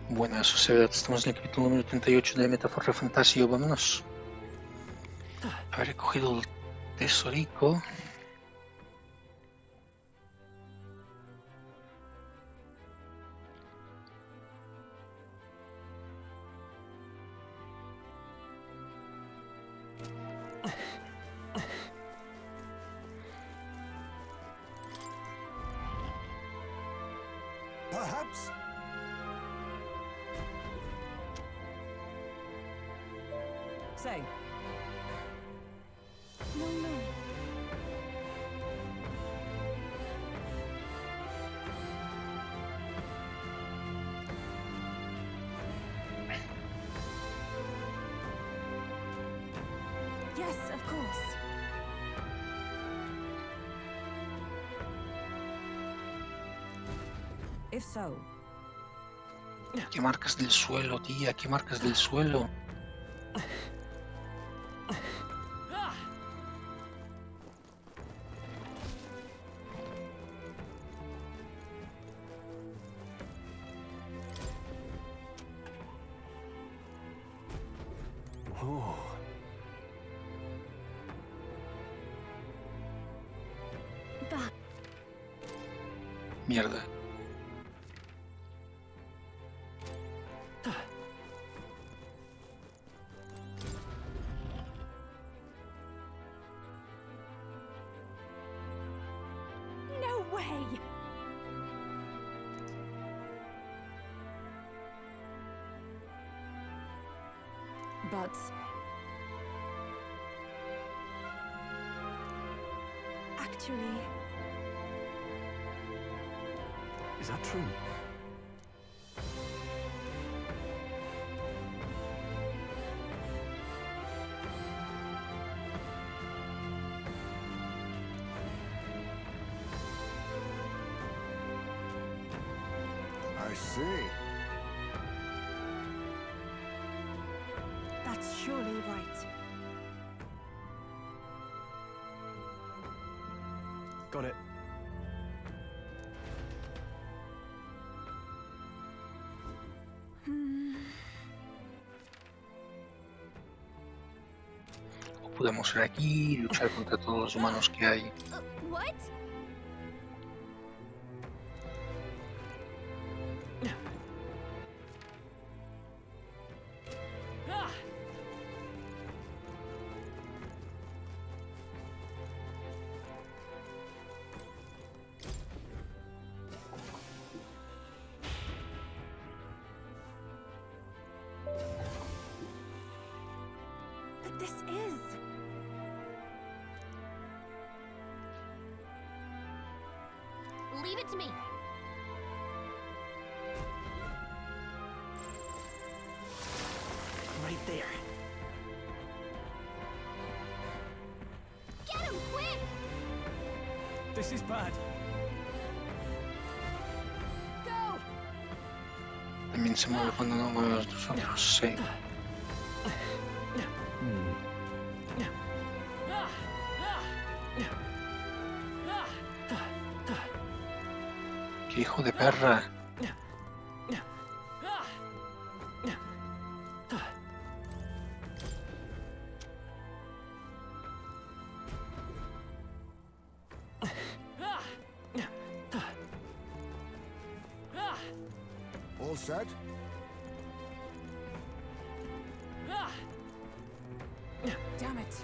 Bueno, eso se ve. Estamos en el capítulo número 38 de ReFantazio. Vámonos. Haber cogido el tesorico. Perhaps. Say. No. Yes, of course. If so. ¿Qué marcas del suelo, tía? ¿Qué marcas del suelo? Oh. But Mierda. no way! But Actually, Is that true? I see. that's surely right. Got it. O podemos ir aquí y luchar contra todos los humanos que hay. What? But this is... Leave it to me. Right there. Get him, quick! This is bad. Go! También se mueve cuando no mueve los nosotros, sí. ¡Qué hijo de perra! All set? damn it.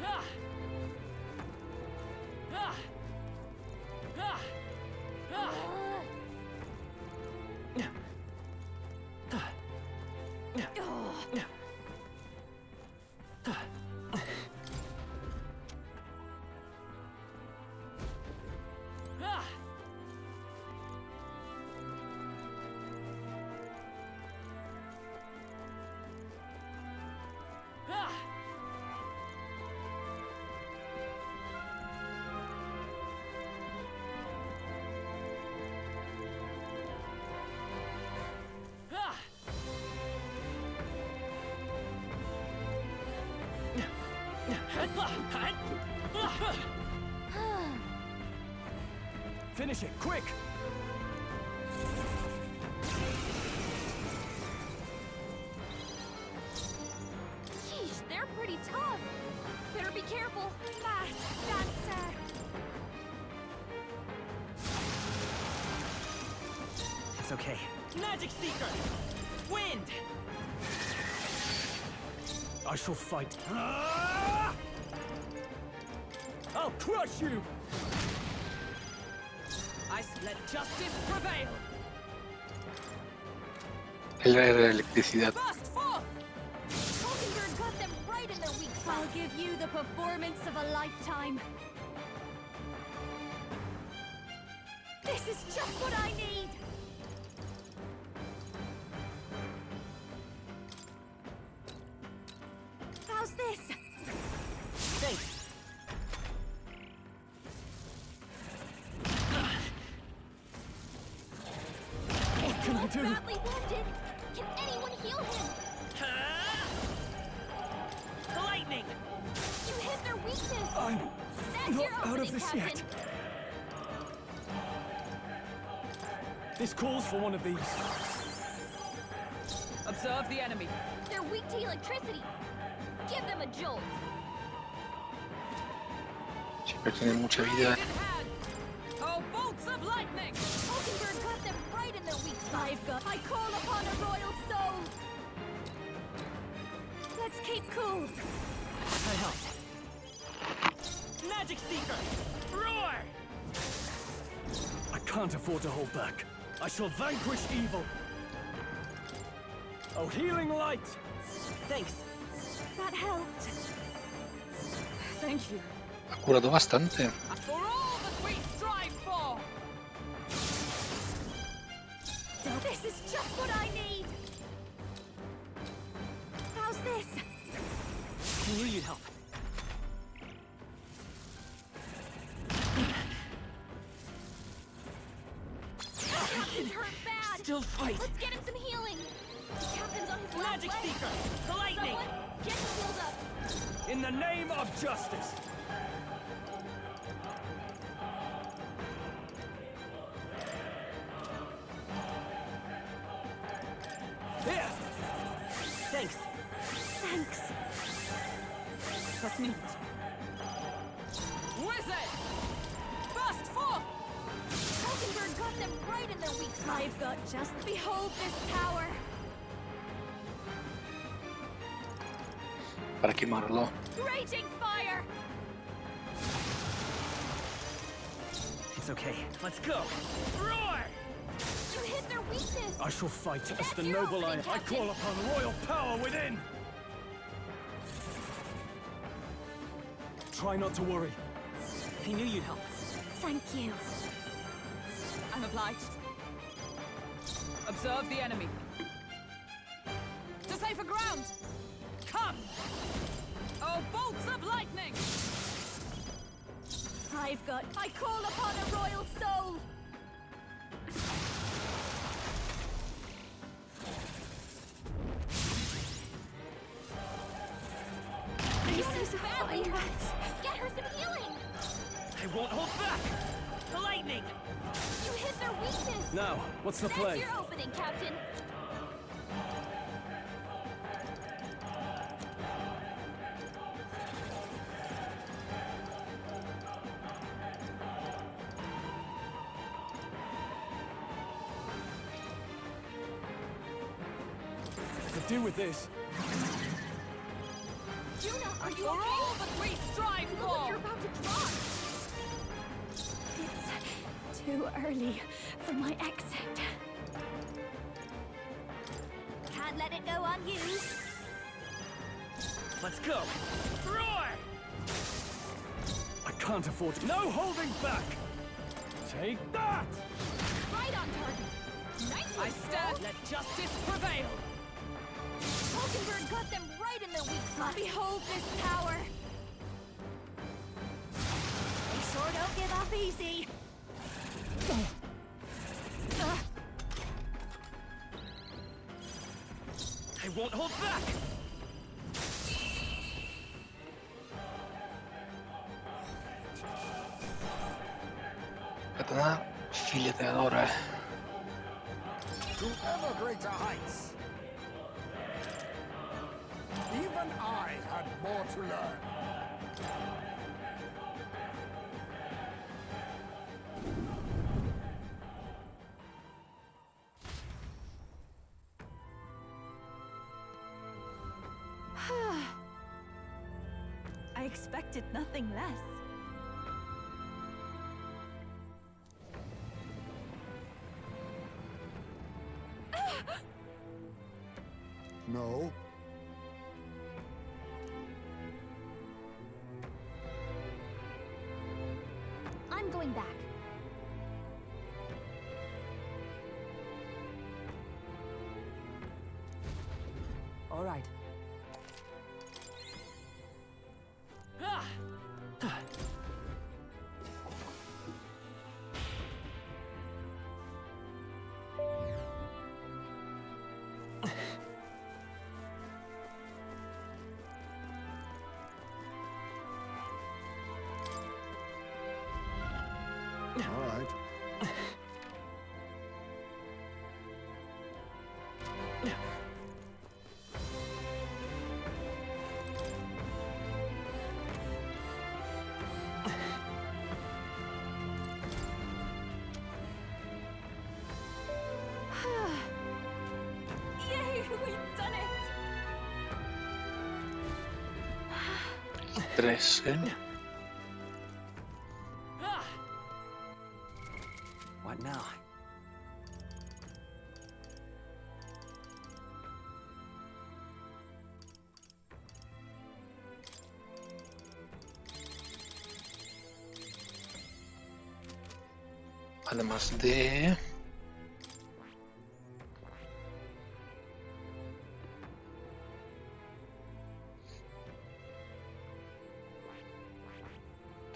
Finish it, quick! pretty tough. Better be careful. Mask dancer. It's okay. Magic Seeker! Wind! I shall fight. I'll crush you! Let justice prevail! El rey de la electricidad. Burst forth! Mockingbird got them right in their weak spot. I'll give you the performance of a lifetime. This is just what I need. How's this? Thanks. What can I do? Badly wounded. Can anyone heal him? Lightning! You hit their weakness. I'm That's not your out opening, of this Captain. yet. This calls for one of these. Observe the enemy. They're weak to electricity. Give them a jolt. Siempre tienen mucha vida. In hand! Oh, bolts of lightning! Mockingbird got them right in their weak spot. I call upon a royal soul. Let's keep cool. I helped. Magic Seeker! Roar! I can't afford to hold back. I shall vanquish evil. Oh, healing light! Thanks. That helped. Thank you. Ha curado bastante. For all that we strive for! This is just what I need. How's this? I knew you'd help. Captain's hurt bad. Still fight. Let's get him some healing. The captain's on his last Magic leg. Seeker! The lightning! Someone get him healed up. In the name of justice! Here! Thanks. Thanks. Let's meet. Wizard! Burst forth! Mockingbird got them right in their weak spot. I've got just behold this power. Para quemarlo. Raging fire. It's okay. Let's go. Roar! You hit their weakness. I shall fight as That's the your noble I opening, I Captain. call upon royal power within! Try not to worry. I knew you'd help. Thank you. I'm obliged. Observe the enemy. To safer ground! Come! Oh, bolts of lightning! I call upon a royal soul. This is badly hurt. Get her some healing. I won't hold back! The lightning! You hit their weakness. Now, what's the That's play? your opening, Captain. Could do with this. Juno, are you For okay? all that we strive Look like for! you're about to drop. It's too early for my exit. Can't let it go unused. Let's go! Roar! I can't afford to. No holding back! Take that! Right on target. Nice I one, stand, Soul. let justice prevail! Mockingbird got them right in their weak spot. Behold this power. They sure don't give up easy. I won't hold back! Katana fileteadora. To ever greater heights! Even Even I had more to learn. I expected nothing less. No? I'm going back. All right. Ah! All right. Yay, we've done it! 3, ¿eh? Ah! What now? Además de...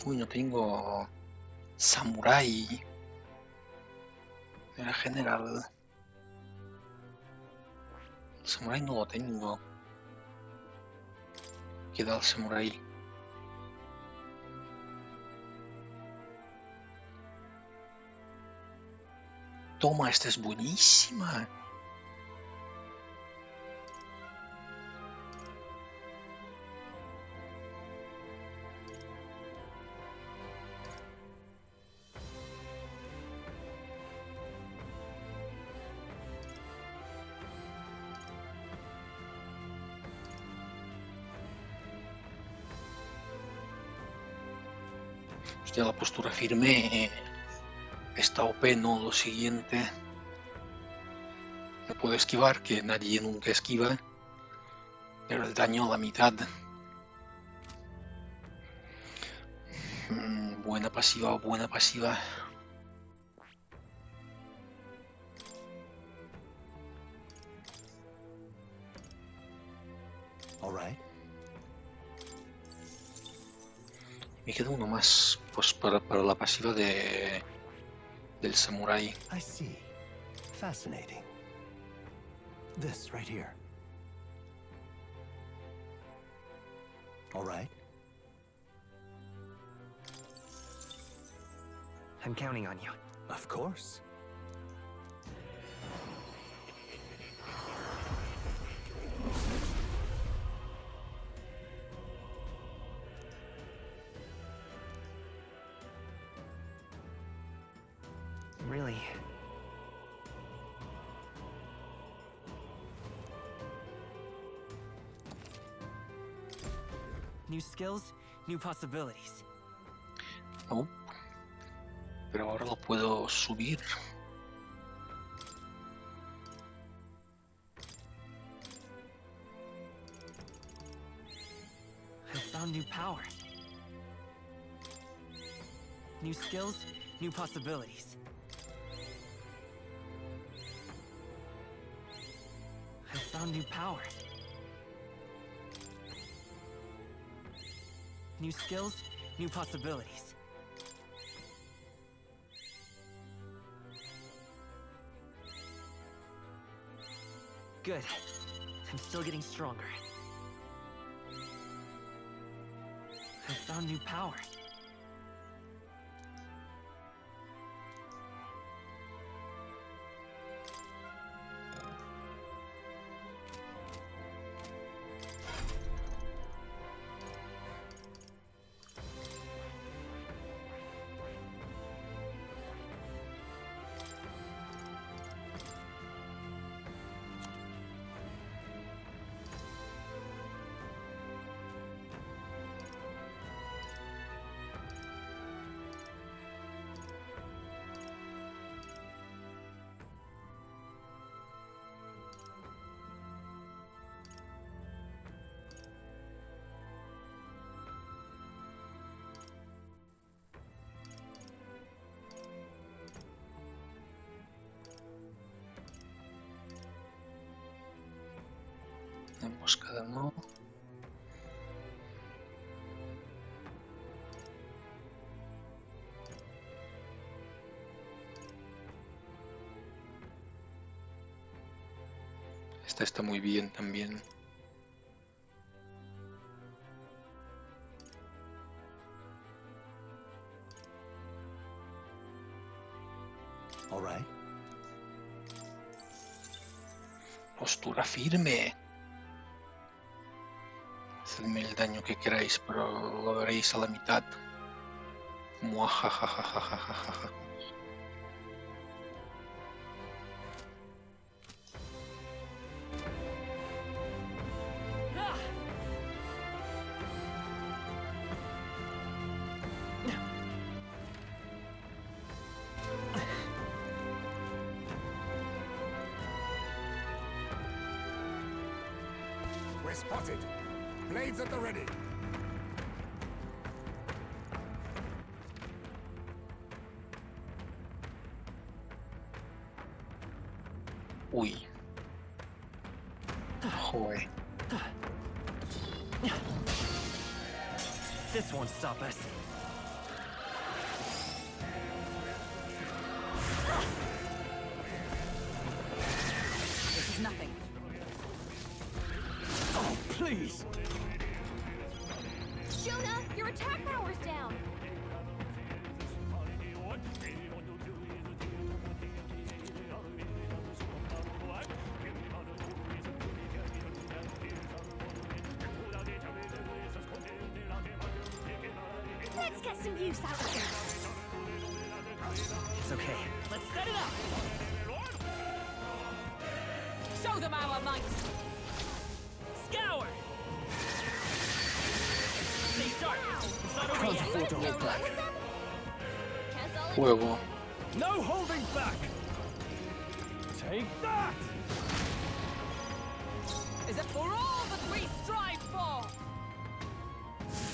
Uy, no tengo... Samurai. Era general. El samurai no lo tengo. Queda el samurai. Toma, esta es buenísima. Hostia, la postura firme está OP, ¿no? Lo siguiente. No puedo esquivar, que nadie nunca esquiva. Pero el daño a la mitad. Buena pasiva, buena pasiva. All right. Me queda uno más, pues para la pasiva del samurai. I see. Fascinating. This right here. All right. I'm counting on you. Of course. Really? New skills, new possibilities. No. Pero ahora lo puedo subir. I found new power. New skills, new possibilities. I found new power. New skills, new possibilities. Good. I'm still getting stronger. I found new power. Emboscada no. Esta está muy bien también. All right. Postura firme. Hacedme el daño que queráis, pero lo veréis a la mitad. Muajajajajajaja. Ah! We're spotted. Blades at the ready. Uy. Joder. This won't stop us. This is nothing. Oh, please! Jonah, your attack power's down. Let's get some use out of this. It's okay. Let's set it up! Show them our might! Scour! Stay sharp! It's not over Can't yet! afford to hold back. Fuego. No holding back! Take that! Is it for all that we strive for?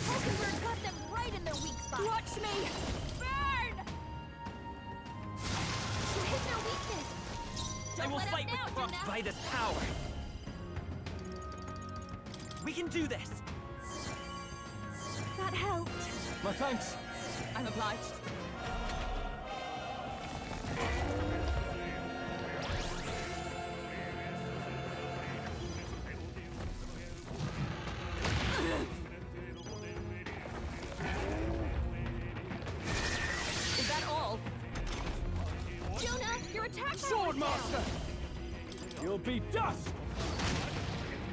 Hulkenberg got them right in their weak spot. Watch me! Burn! You hit their weakness. I Don't will let fight up now, with Brock Jonah. by this power. We can do this. That helped. My thanks. I'm obliged. Is that all? Jonah, your attack power's Sword down. Master! You'll be dust!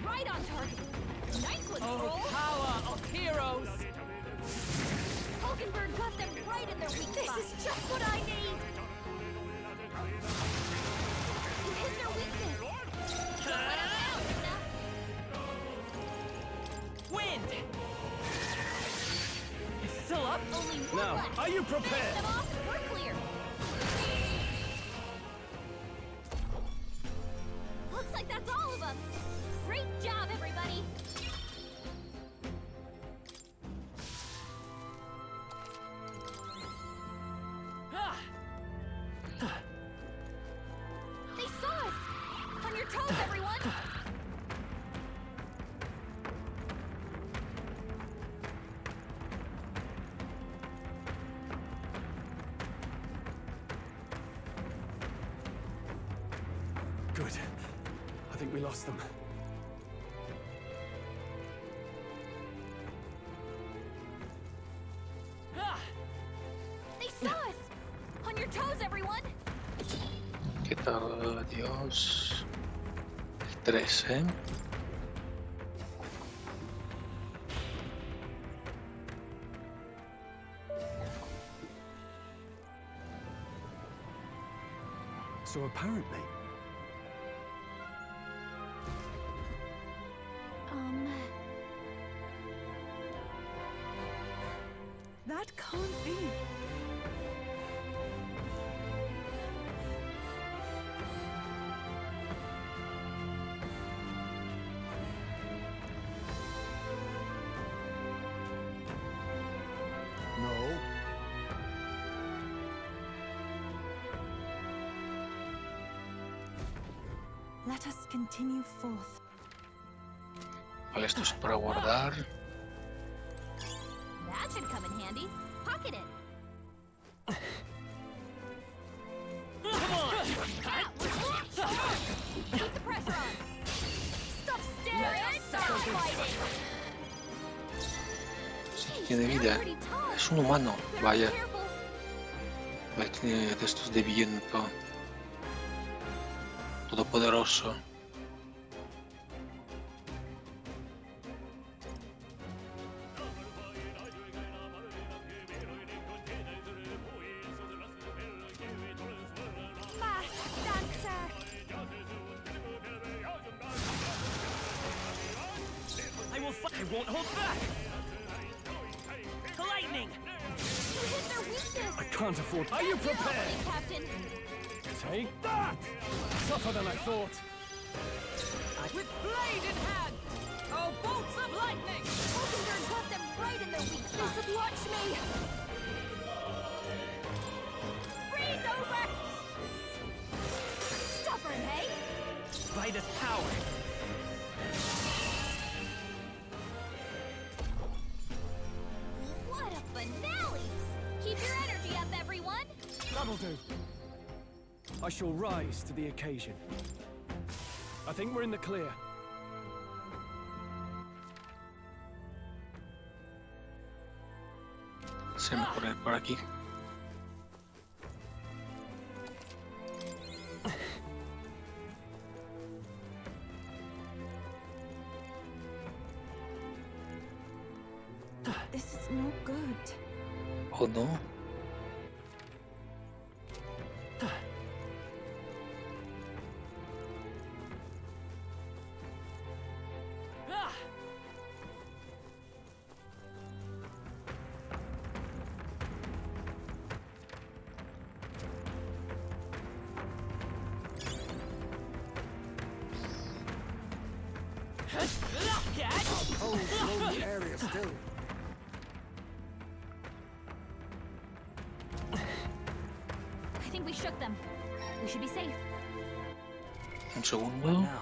Right on target. Nice one, Oh, Troll. power of heroes! Hulkenberg got them right in their weak spot. This is just what I need. You hit their weakness. Don't let up now, Jonah. Wind! It's still up? Only one Now, left. are you Finish prepared? them off and we're clear. Looks like that's all of them. Great job, everybody. Ah! They saw us. On your toes, everyone. Good. I think we lost them. Ah! They saw us. On your toes, everyone. ¿Qué tal? Adiós. El 3, ¿eh? So apparently, That can't be. No. Let us continue forth. Vale, esto es para guardar. That should come in handy. Pocket it. Keep the pressure on. Stop staring. Stop fighting. Sí, tiene vida. Pretty tough. Es un humano. Vaya. Careful. Vale, tiene de estos de viento. Todopoderoso. Masked dancer. I will fight. I won't hold back. Lightning. You hit their weakness. I can't afford. Are you prepared? Lovely, Captain. Take that! Tougher than I thought. With blade in hand! Oh, bolts of lightning! Hawkinger got them right in their weak spot. Listen, watch me. Freeze over. Stubborn, hey? By this power. What a finale! Keep your energy up, everyone. That'll do. I shall rise to the occasion. I think we're in the clear. Se me ocurre por aquí. This is no good. ¿O no? Ah! Hold lonely area still. I think we shook them. We should be safe. Un segundo. Now.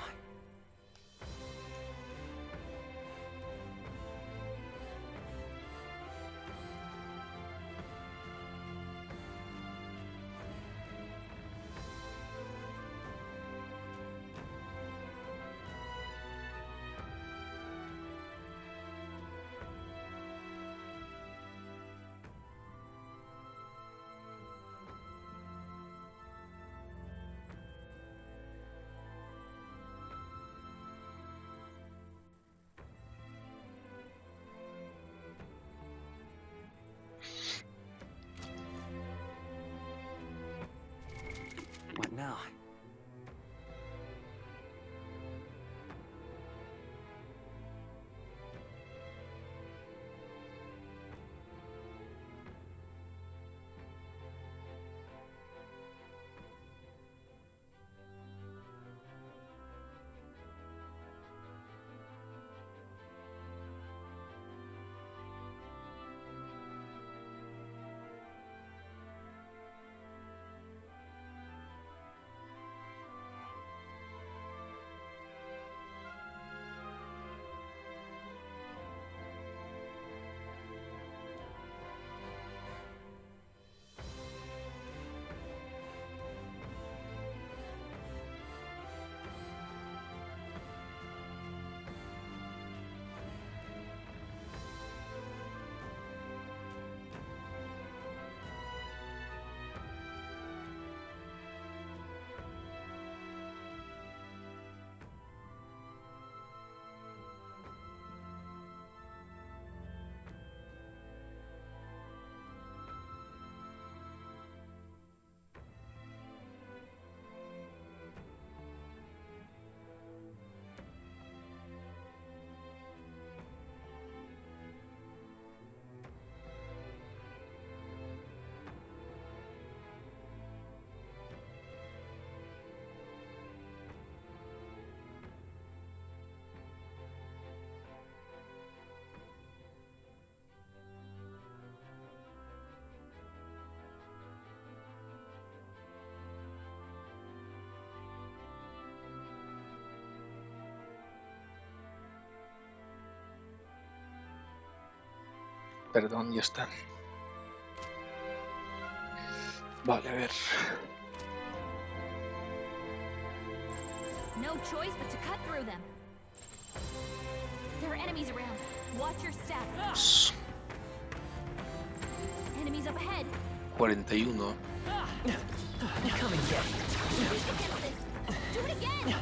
Perdón, ya está. Vale, a ver. No choice but to cut through them. There are enemies around. Watch your step. Enemies up ahead. 41. Come and get it. Push against this. Do it again.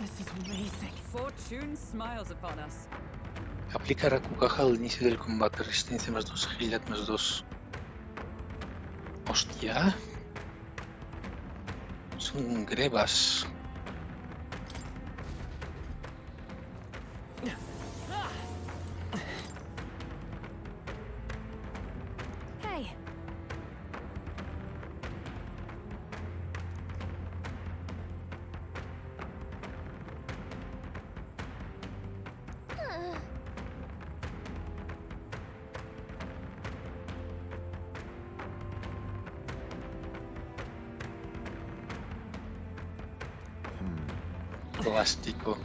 This is amazing. Fortune smiles upon us. Aplica ракукаха al inicio del combate. Resistencia +2, agilidad +2. Hostia. Son grebas. Hey. Plástico.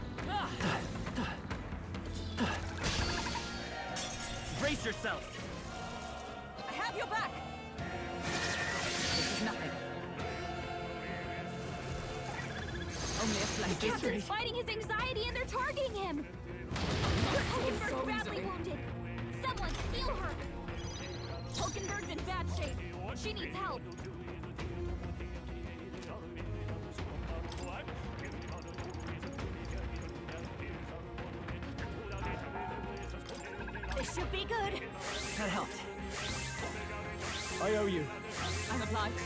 Brace yourselves. I have your back. This is nothing. Only a flesh. Captain's fighting his anxiety and they're targeting him. Hulkenberg's badly wounded. Someone heal her. Hulkenberg's in bad shape. She needs help. This should be good. That helped. I owe you. I'm obliged.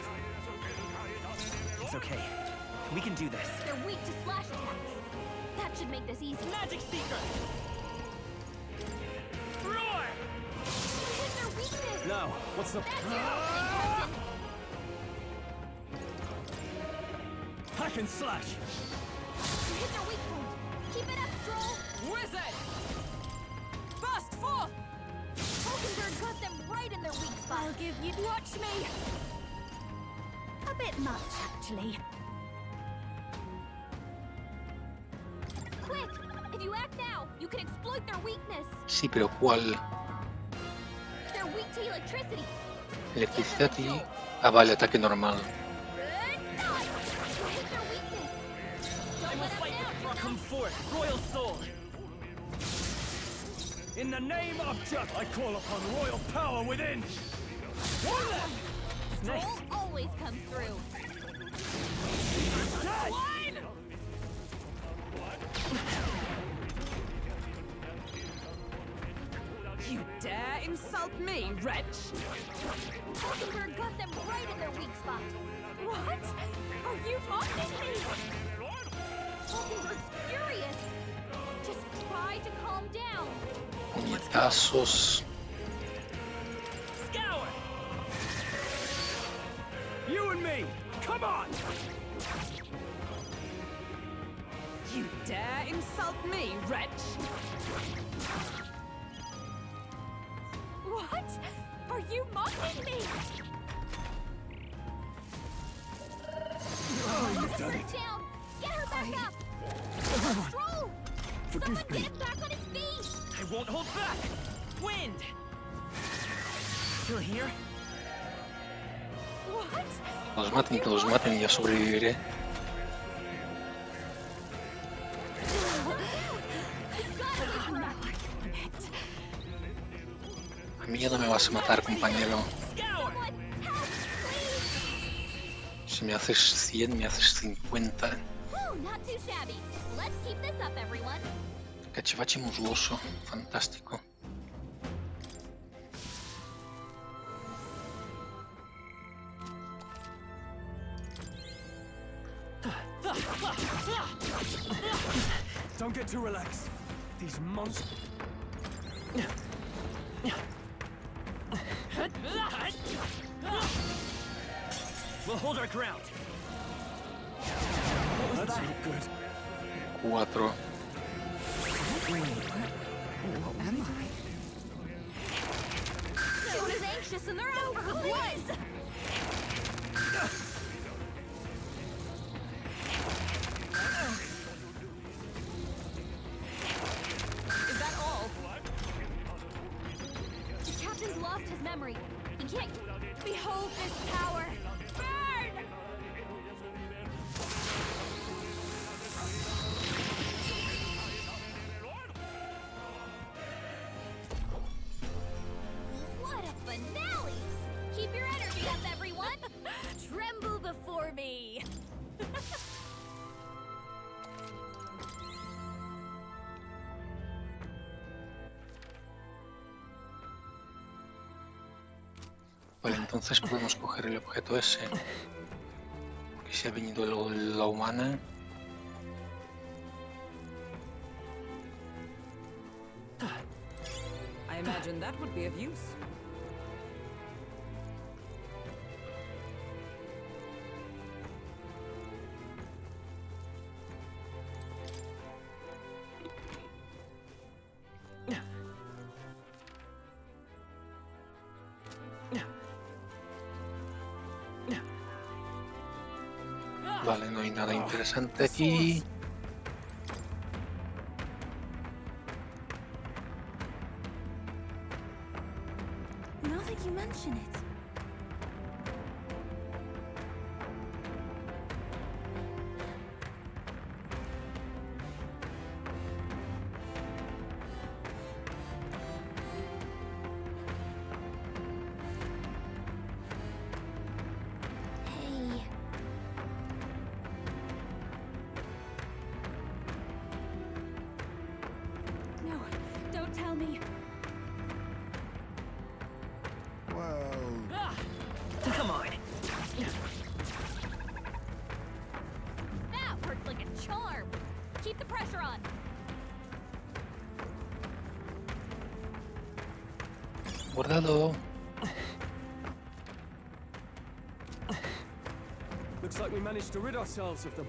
It's okay. We can do this. They're weak to slash attacks. That should make this easy. Magic Seeker! Roar! Hit their weakness. Now, what's the... That's your opening, Captain. Hack and slash! You hit their weak point. Keep it up, Stroll. Wizard! Burst forth! Hulkenberg got them right in their weak spot. I'll give you... Watch me. A bit much, actually. Quick! If you act now, you can exploit their weakness. Sí, pero ¿cuál? They're weak to electricity. Electricidad y... Ah, vale, ataque normal. Good night. You hit their weakness. I Don't will let up fight now, with Captain. come forth, Royal Soul! In the name of Justice, I call upon royal power within! Nice. Stroll always comes through. You dare insult me, wretch? Hulkenberg got them right in their weak spot. What? Are you mocking me? Hulkenberg's furious. Just try to calm down. Puñetazos. Scour! You and me! Come on! You dare insult me, wretch? What? Are you mocking me? You've done Put it! her down. Get her back up. Stroll. Forgive Someone me. get him back on his feet. I won't hold back! Wind! Still here? What? Que los maten y ya sobreviviré. A mí ya no me vas a matar, compañero. Scour! Si me haces 100, me haces 50. Whew, not too shabby. Let's keep this up, everyone. Cachivache musgoso. Fantástico. Don't get too relaxed. These monsters... We'll hold our ground. That's not good. 4. Soon as anxious and they're out for her blood. captain's lost his memory. He can't behold this power. Burn! What a finale! Keep your energy up, everyone! Tremble before me! Vale, entonces podemos coger el objeto ese. Porque se ha venido la humana. I imagine that would be of use. Vale, no hay nada interesante aquí. Now that you mention it. Hey. No, don't tell me. Well, Come on. That worked like a charm. Keep the pressure on. Guardado. Looks like we managed to rid ourselves of them.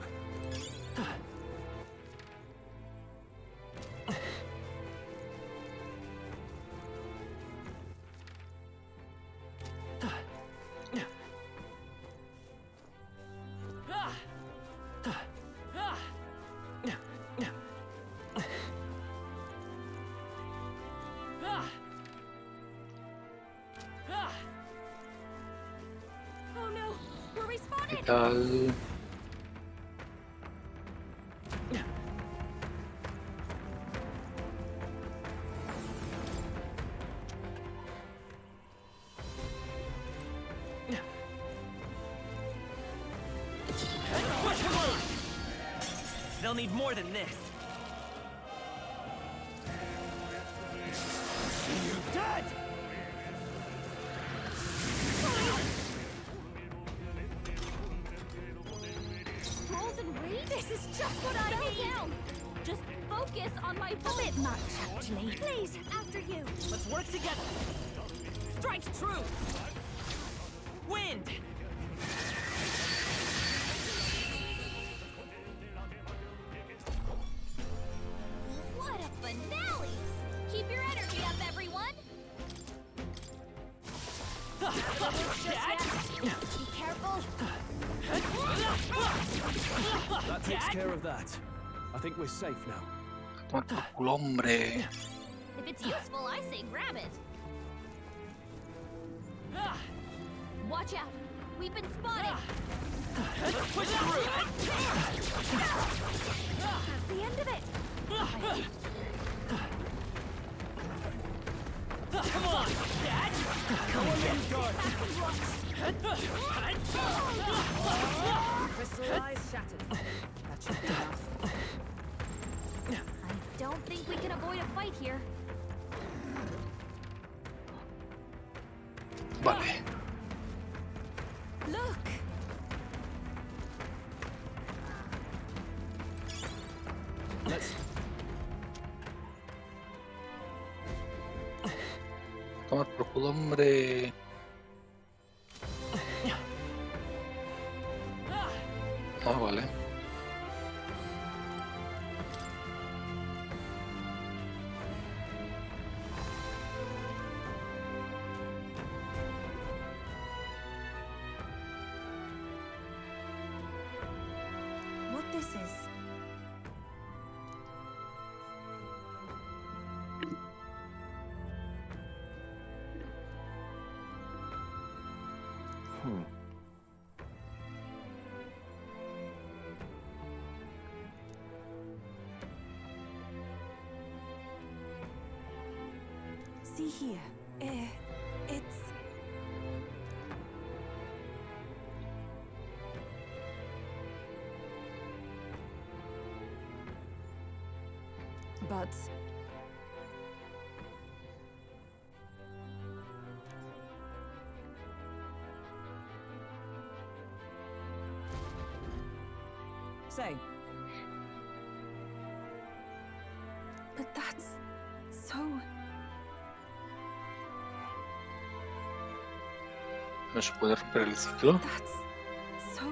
Oh no, we're ¿Qué respawning! tal? They'll need more than this. Dead! Scrolls and rage? This is just what I need! Down. Just focus on my bullet. A bit much, actually. Please, after you. Let's work together. Strike true. Wind. What a finale! Keep your energy up, everyone! Be careful! That takes care of that. I think we're safe now. Toma por culo, hombre. If it's useful, I say grab it. Watch out! We've been spotted! Let's push through. That's the end of it! Come on, Dad. Come on, Crystallized shattered. That should be enough. I don't think we can avoid a fight here. Vale. Look! Let's... Toma por culo, hombre. Ah, vale. What this is? See here. It's... But say, But that's so... No se puede romper el ciclo. That's so...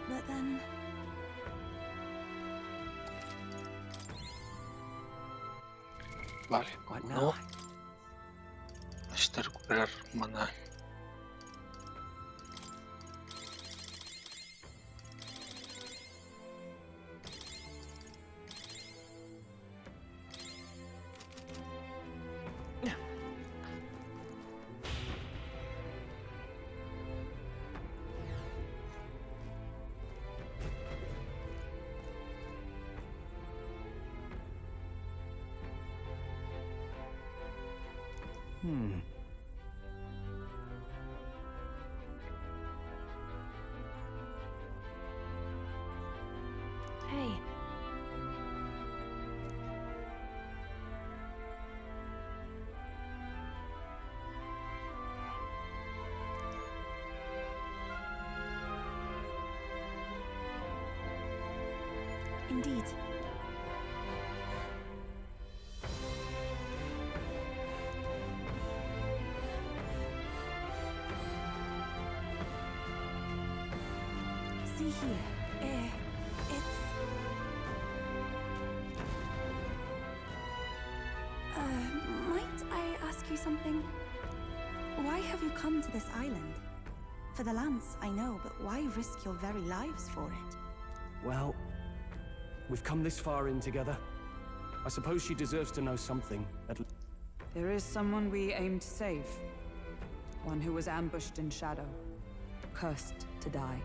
But then... Vale, what no. now? Necesito recuperar mana. Hey. Indeed. See here. It's... might I ask you something? Why have you come to this island? For the lance, I know, but why risk your very lives for it? Well, we've come this far in together. I suppose she deserves to know something. There is someone we aim to save. One who was ambushed in shadow, cursed to die.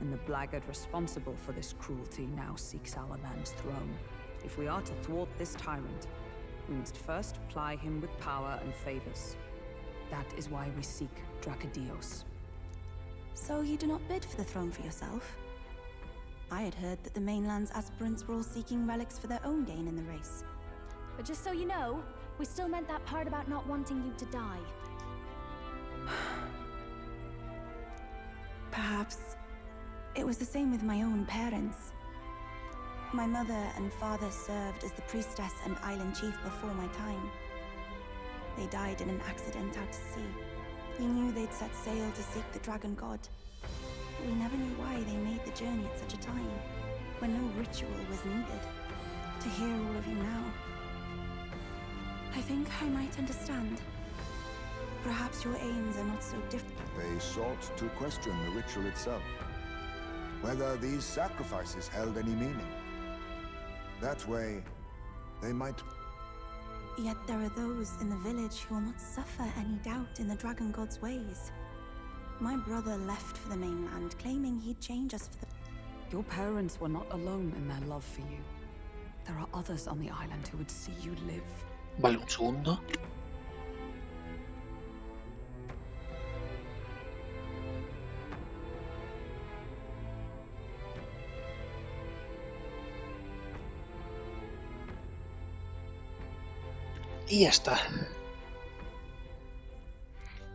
And the blackguard responsible for this cruelty now seeks our land's throne. If we are to thwart this tyrant, we must first ply him with power and favors. That is why we seek Dracodios. So you do not bid for the throne for yourself? I had heard that the mainland's aspirants were all seeking relics for their own gain in the race. But just so you know, we still meant that part about not wanting you to die. Perhaps it was the same with my own parents. My mother and father served as the priestess and island chief before my time. They died in an accident out to sea. We knew they'd set sail to seek the dragon god. We never knew why they made the journey at such a time, when no ritual was needed. To hear all of you now, I think I might understand. Perhaps your aims are not so different. They sought to question the ritual itself, whether these sacrifices held any meaning. That way, they might... Yet there are those in the village who will not suffer any doubt in the dragon god's ways. My brother left for the mainland, claiming he'd change us for the... Your parents were not alone in their love for you. There are others on the island who would see you live. Vale, un segundo. Y ya está.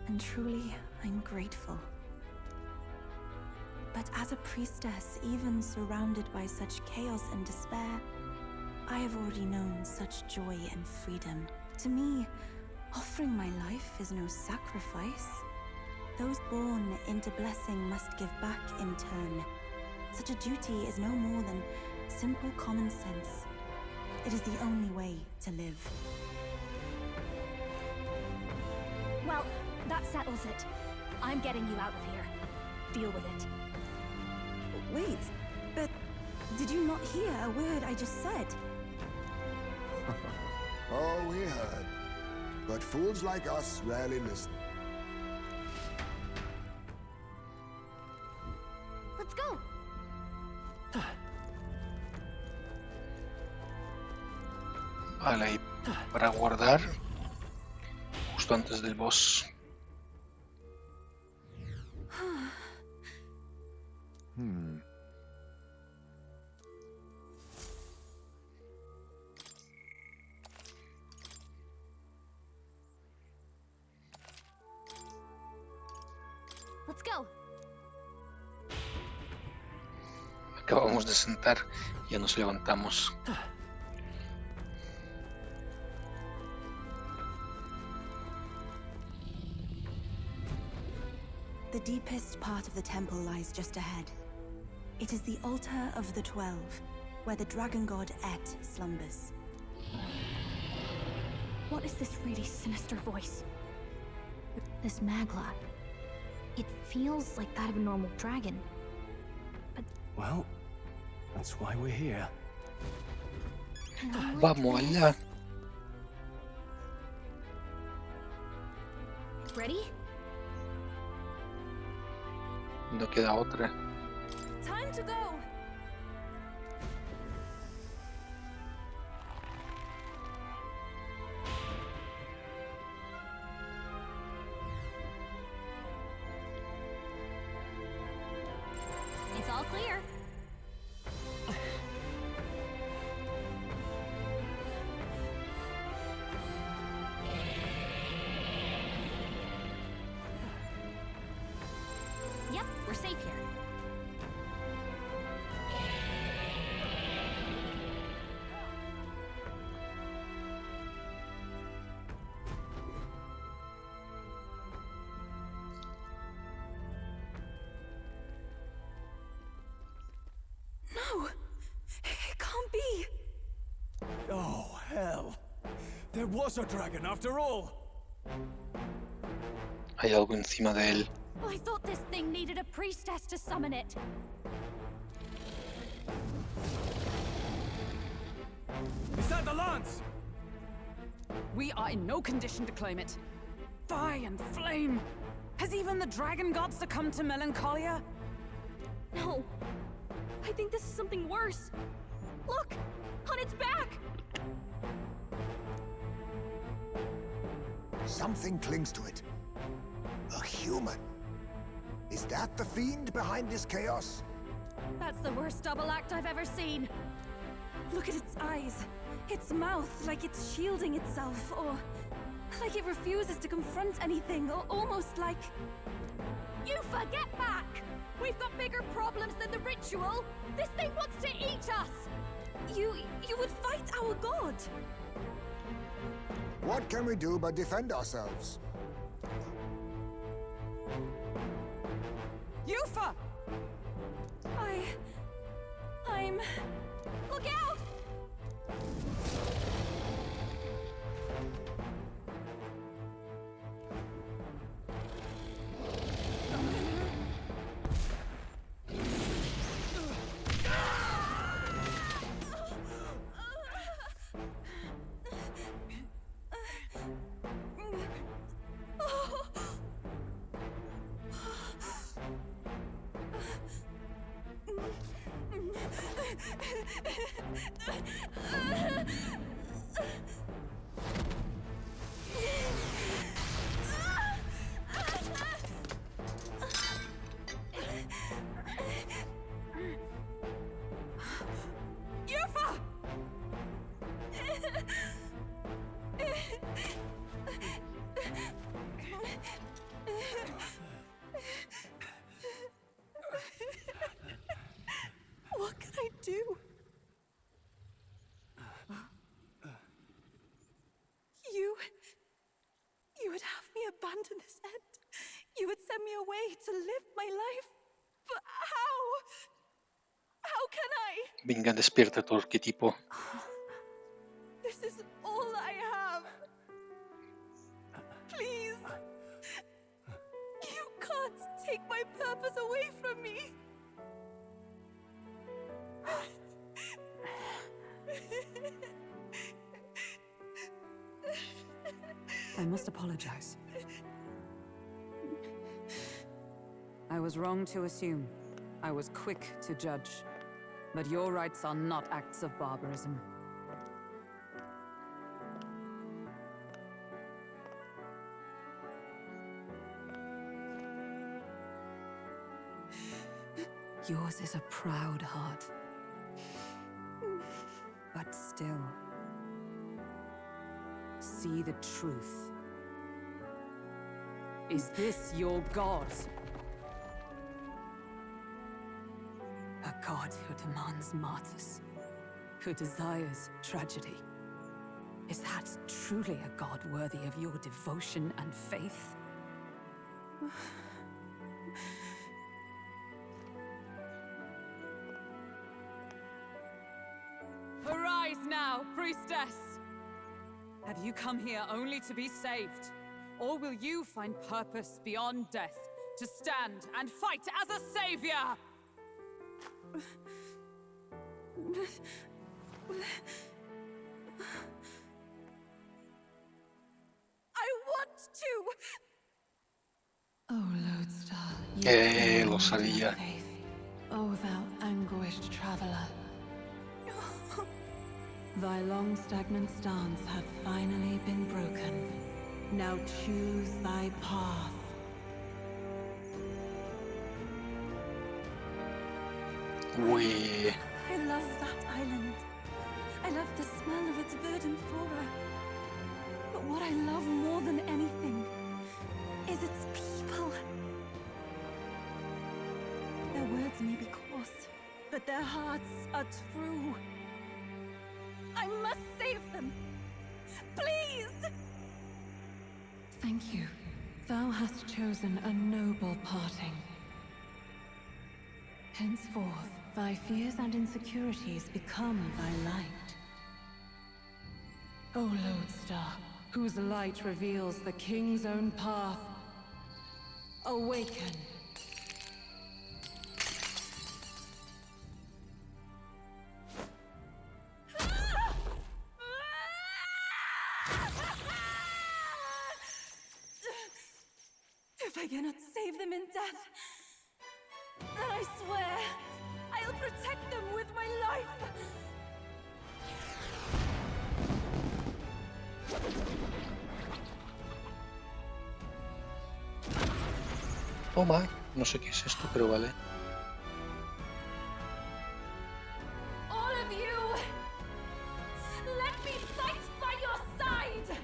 And truly, I'm grateful. But as a priestess, even surrounded by such chaos and despair, I have already known such joy and freedom. To me, offering my life is no sacrifice. Those born into blessing must give back in turn. Such a duty is no more than simple common sense. It is the only way to live. Well, that settles it. I'm getting you out of here. Deal with it. Wait, but did you not hear a word I just said? Oh, we heard. But fools like us rarely listen. Let's go. Vale, y para guardar justo antes del boss. Let's go. Acabamos de sentar, ya nos levantamos. The deepest part of the temple lies just ahead. It is the altar of the 12, where the dragon god Et slumbers. What is this really sinister voice? This Magla. It feels like that of a normal dragon. Well, that's why we're here. And I like Vamos this. allá. Ready? No queda otra. Time to go! It's all clear. Yep, we're safe here. No! It can't be! Oh, hell. There was a dragon after all. Hay algo encima de él. I thought this thing needed a priestess to summon it. Is that the lance? We are in no condition to claim it. Fire and flame! Has even the dragon god succumbed to melancholia? No. I think this is something worse. Look! On its back! Something clings to it. A human. Is that the fiend behind this chaos? That's the worst double act I've ever seen. Look at its eyes, its mouth, like it's shielding itself, or like it refuses to confront anything, or almost like... You forget back! We've got bigger problems than the ritual! This thing wants to eat us! You would fight our god! What can we do but defend ourselves? Yufa! I'm... Look out! Yufa! What can I do? You would have me abandon this end. You would send me away to live my life. But how? How can I? Venga, despierta tu arquetipo. I must apologize. I was wrong to assume. I was quick to judge. But your rights are not acts of barbarism. Yours is a proud heart. But still, see the truth. Is this your god? A god who demands martyrs, who desires tragedy. Is that truly a god worthy of your devotion and faith? Arise now, priestess! Have you come here only to be saved? Or will you find purpose beyond death, to stand and fight as a savior? I want to! O Lodestar, Lo sabía. faith. O thou anguished traveler. Thy long stagnant stance hath finally been broken. Now choose thy path. Uy. I love that island. I love the smell of its verdant flora. But what I love more than anything is its people. Their words may be coarse, but their hearts are true. I must save them. Please! Thank you. Thou hast chosen a noble parting. Henceforth, thy fears and insecurities become thy light. O Lodestar, whose light reveals the king's own path, awaken. If I cannot save them in death, then I swear I'll protect them with my life. Toma. No sé qué es esto, pero vale. All of you, let me fight by your side.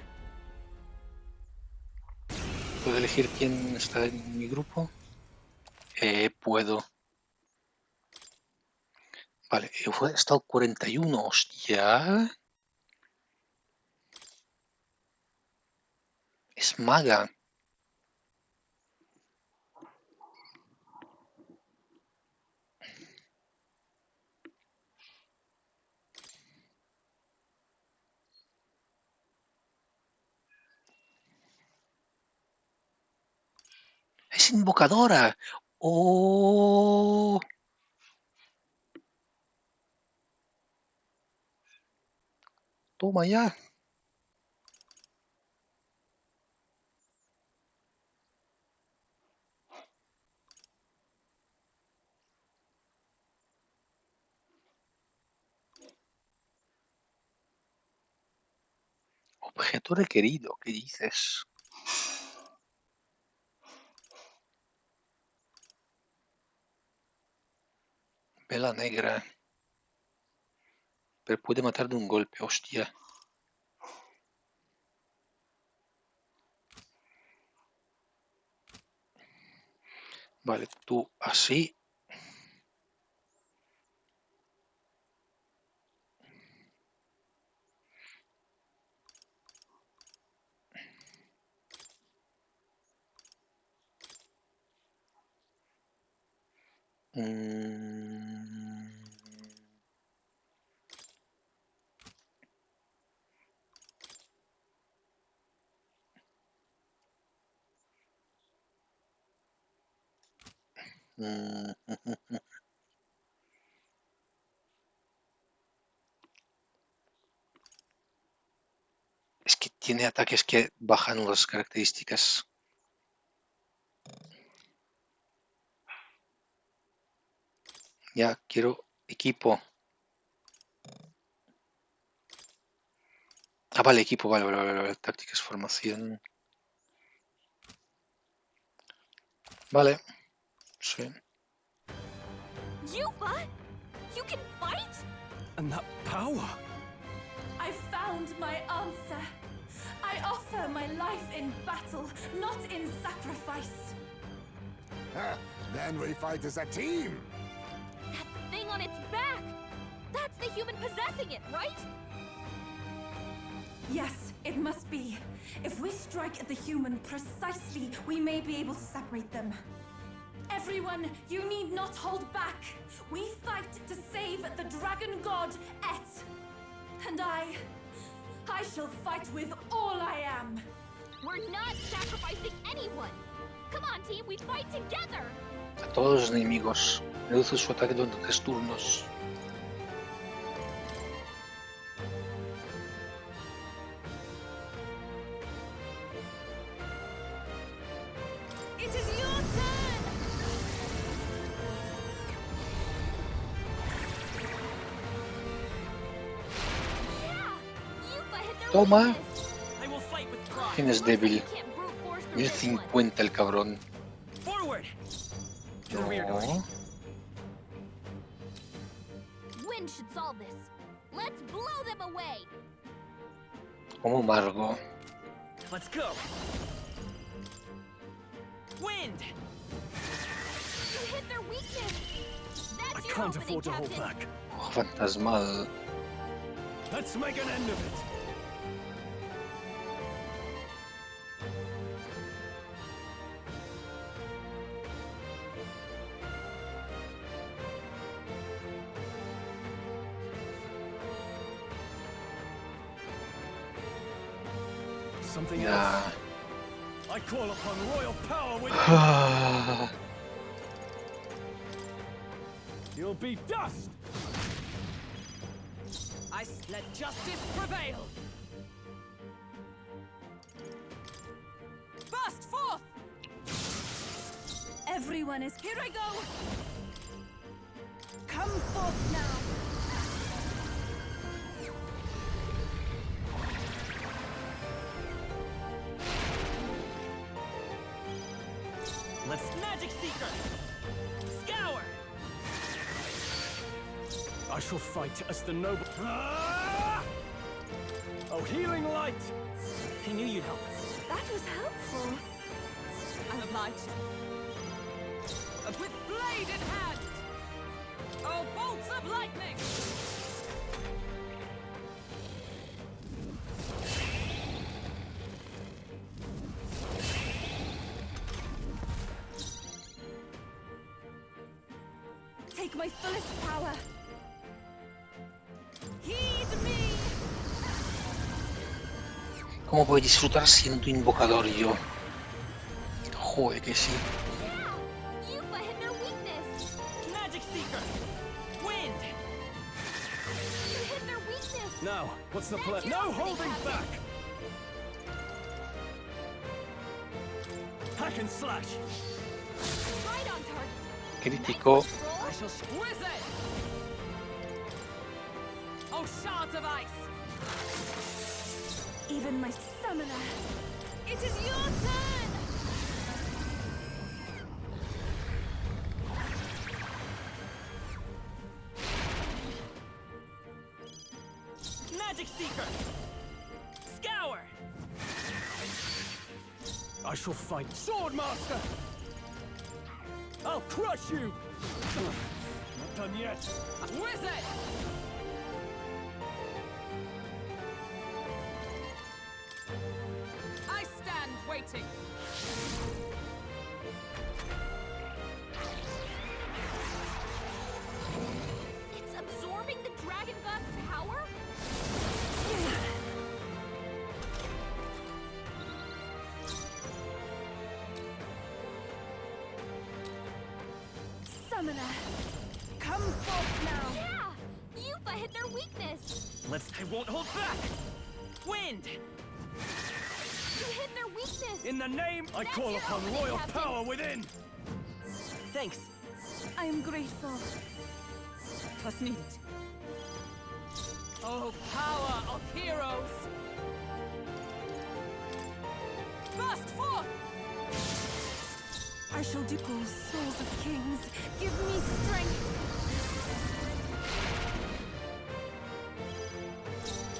¿Puedo elegir quién está en mi grupo? Puedo. Vale, he estado 41, hostia. Es maga. Es invocadora. Oh. Toma ya. Objeto requerido, ¿qué dices? Vela negra. Pero puede matar de un golpe, hostia. Vale, tú así. Es que Tiene ataques que bajan las características. Ya, quiero equipo. Ah, vale, equipo, vale. Tácticas, formación. Vale, sí. Yuba, you can fight? And that power! I found my answer. I offer my life in battle, not in sacrifice. Then we fight as a team! That thing on its back! That's the human possessing it, right? Yes, it must be. If we strike at the human precisely, we may be able to separate them. Everyone, you need not hold back. We fight to save the dragon god, Et. And I shall fight with all I am. We're not sacrificing anyone! Come on, team, we fight together! A todos los enemigos. Reduce su ataque durante 3 turnos. It is your turn! Yeah! Yuba hit their Toma. weakness! I will fight with pride. ¿Quién es Looks like débil? you can't brute force through this one. 1050 el cabrón. Forward! To the rear guard. No. Wind should solve this. Let's blow them away! Como Margo. Let's go! Wind! You hit their weakness! I That's your can't opening, afford to hold Captain. back. Oh, fantasmal. Let's make an end of it. Something else. Ya. I call upon royal power with You'll be dust! Let justice prevail! Burst forth! Everyone is here I go! Come forth now! Let's Magic Seeker! Scour! I shall fight as the noble. Ah! Oh, healing light! I knew you'd help. That was helpful. I'm obliged. With blade in hand! Oh, bolts of lightning! Take my fullest power. Heed me! ¿Cómo puedo disfrutar siendo invocador yo? Joder, que sí. Yeah! Yuba hit their weakness! Magic Seeker! Wind! You hit their weakness! Now, what's the plan? That's your No opening, holding Captain. back! Hack and slash! Right on target! Crítico. Nice roll. I shall squiz it! Oh, shards of ice! Even my summoner. It is your turn! Magic Seeker! Scour! I shall fight Swordmaster! I'll crush you! Not done yet. Whiz it! I stand waiting. It's absorbing the Dragon God's power? Summoner. Come forth now. Yeah! Yuba hit their weakness! I won't hold back! Wind! You hit their weakness! In the name, I That's call your upon opening, royal Captain. power within! Thanks. I am grateful. Was needed. Oh, power of heroes! Burst forth! I shall do all souls of kings. Give me strength.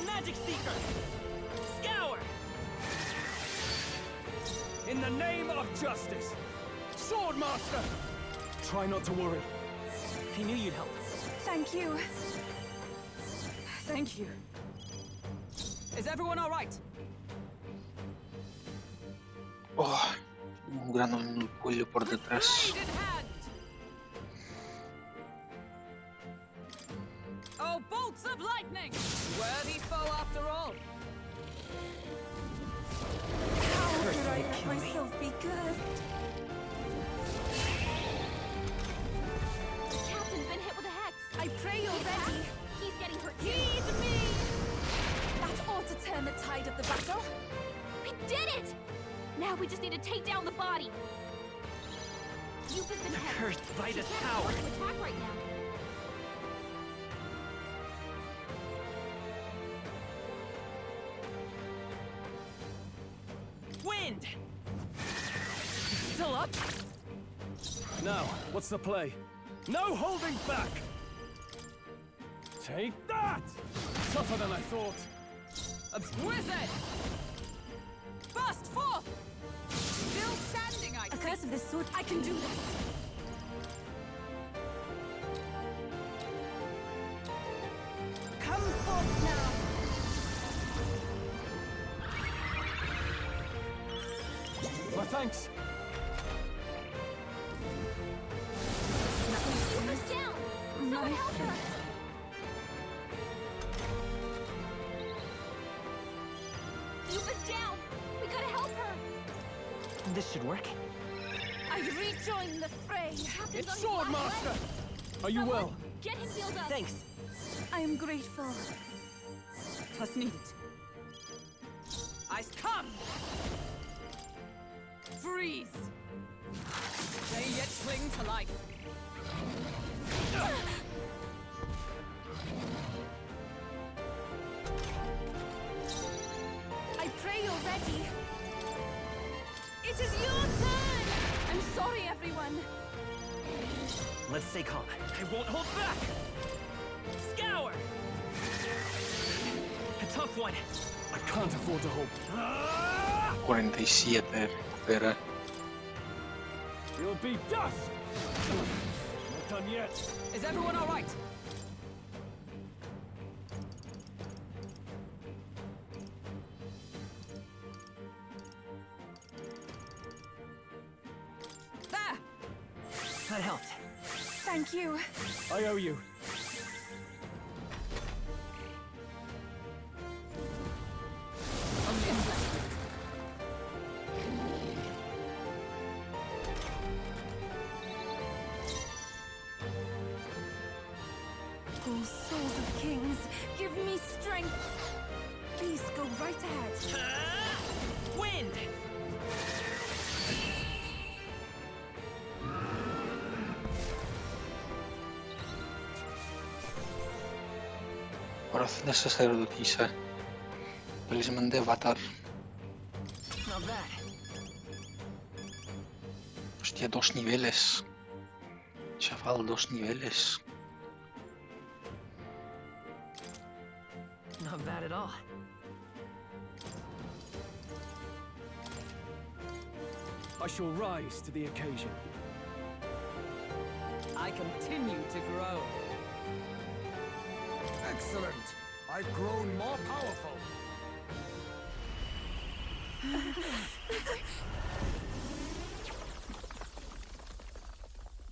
Magic Seeker! Scour! In the name of justice! Swordmaster! Try not to worry. I knew you'd help. Thank you. Thank you. Is everyone all right? Oh, un grano en el cuello por detrás. Blade in hand! Oh, bolts of lightning! Worthy foe after all. How could I let myself be cursed? Captain's been hit with a hex. I pray you're ready. He's getting hurt. Heed me! That ought to turn the tide of the battle. We did it! Now we just need to take down the body. You've been hexed. Cursed by She this can't power. afford to attack right now. Wind! Still up? Now, what's the play? No holding back! Take that! Tougher than I thought. Wizard! Burst forth! Still standing, I A think. curse of this sort, I can do this. Come forth now. My thanks. Yuba's down! Someone help her! Yuba's down! We gotta help her! This should work. I rejoin the fray. Captain's It's on his last Swordmaster! leg. Are you Someone well? Get him healed up! Thanks. I am grateful. Was needed. Ice come! Freeze! They yet cling to life. I pray you're ready. It is your turn! I'm sorry, everyone. Let's stay calm. I won't hold back! Scour! A tough one. I can't afford to hold. 47 recupera. You'll be dust! Not done yet. Is everyone all right? There! That helped. Thank you. I owe you. All souls of kings, give me strength. Please go right ahead. Wind! Oración de sacerdotisa. Talismán de avatar. Not bad. Hostia, 2 niveles. Chaval, 2 niveles. Not bad at all. I shall rise to the occasion. I continue to grow. Excellent! I've grown more powerful.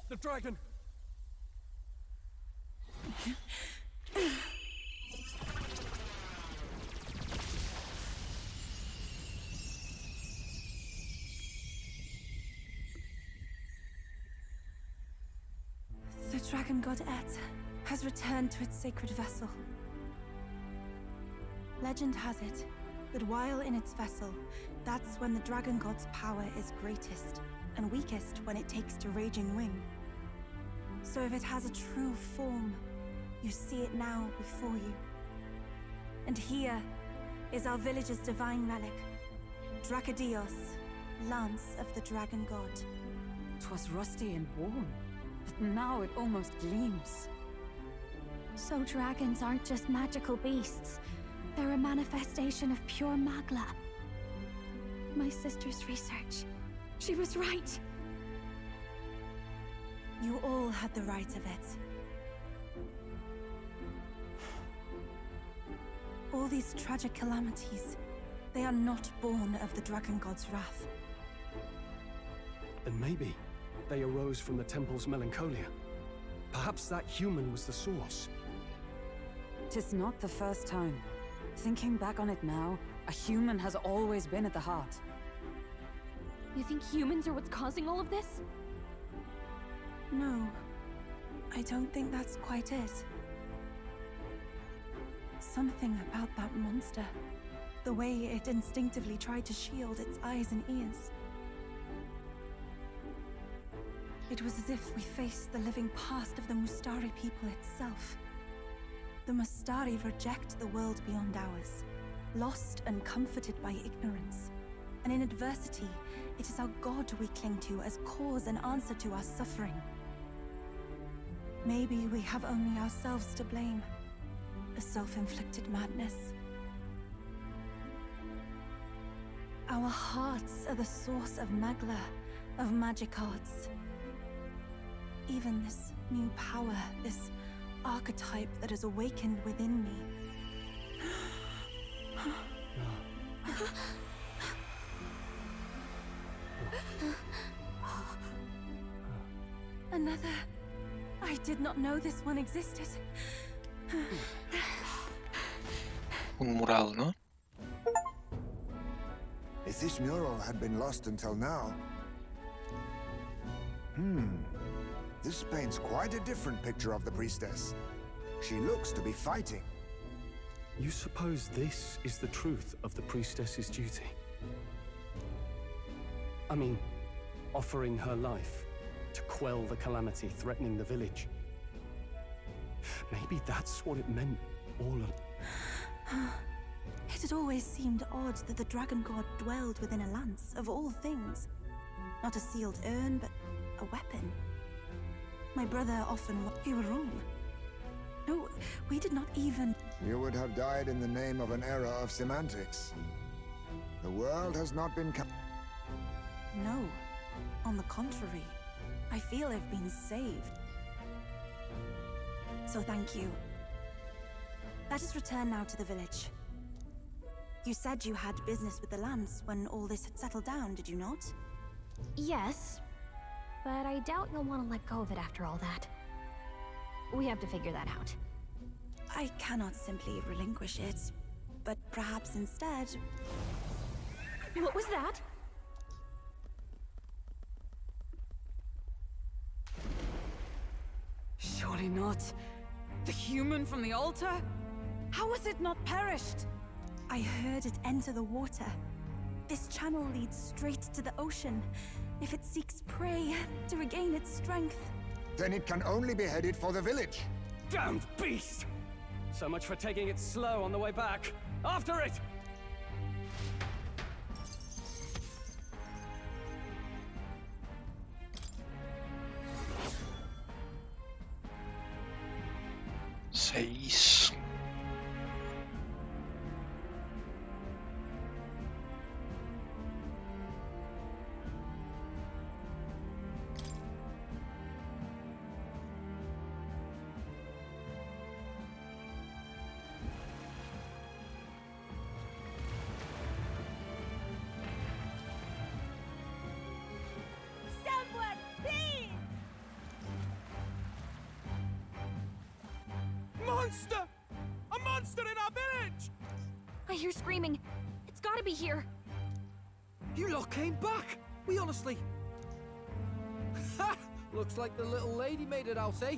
The dragon! The dragon god Et has returned to its sacred vessel. Legend has it, But while in its vessel, that's when the dragon god's power is greatest, and weakest when it takes to raging wing. So if it has a true form, you see it now before you. And here is our village's divine relic, Dracodios, Lance of the Dragon God. 'Twas rusty and worn, but now it almost gleams. So dragons aren't just magical beasts. They're a manifestation of pure magla. My sister's research. She was right. You all had the right of it. All these tragic calamities, they are not born of the Dragon God's wrath. Then maybe they arose from the temple's melancholia. Perhaps that human was the source. 'Tis not the first time. Thinking back on it now, a human has always been at the heart. You think humans are what's causing all of this? No, I don't think that's quite it. Something about that monster. The way it instinctively tried to shield its eyes and ears. It was as if we faced the living past of the Mustari people itself. The Mustari reject the world beyond ours, lost and comforted by ignorance. And in adversity, it is our God we cling to as cause and answer to our suffering. Maybe we have only ourselves to blame. A self-inflicted madness. Our hearts are the source of magla, of magic arts. Even this new power, this archetype that has awakened within me. Another. I did not know this one existed. Un mural, ¿no? If this mural had been lost until now... This paints quite a different picture of the priestess. She looks to be fighting. You suppose this is the truth of the priestess's duty? I mean, offering her life to quell the calamity threatening the village. Maybe that's what it meant all along. It had always seemed odd that the dragon god dwelled within a lance, of all things. Not a sealed urn, but a weapon. My brother often... We were wrong. No, we did not even... You would have died in the name of an era of semantics. The world has not been... No. On the contrary, I feel I've been saved. So thank you. Let us return now to the village. You said you had business with the lance when all this had settled down, did you not? Yes, but I doubt you'll want to let go of it after all that. We have to figure that out. I cannot simply relinquish it, but perhaps instead... What was that? Surely not. The human from the altar? How has it not perished? I heard it enter the water. This channel leads straight to the ocean. If it seeks prey to regain its strength... Then it can only be headed for the village. Damned beast! So much for taking it slow on the way back. After it! Seis. Someone, please! Monster! A monster in our village! I hear screaming. It's gotta be here. You lot came back! We honestly... Ha! Looks like the little lady made it out, eh?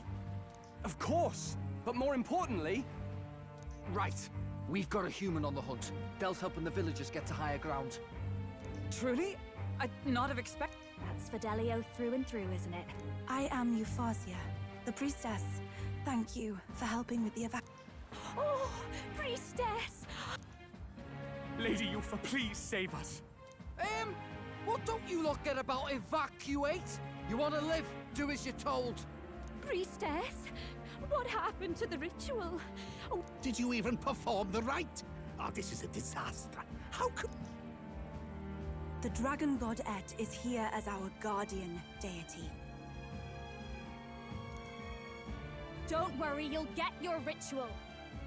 Of course! But more importantly... Right. We've got a human on the hunt. Del's helping the villagers get to higher ground. Truly? I'd not have expected. That's Fidelio through and through, isn't it? I am Euphausia, the priestess. Thank you for helping with the Oh, priestess! Lady Yufa, please save us. What don't you lot get about evacuate? You want to live? Do as you're told. Priestess, what happened to the ritual? Oh, Did you even perform the rite? Oh, this is a disaster. How could... The dragon god Et is here as our guardian deity. don't worry, you'll get your ritual.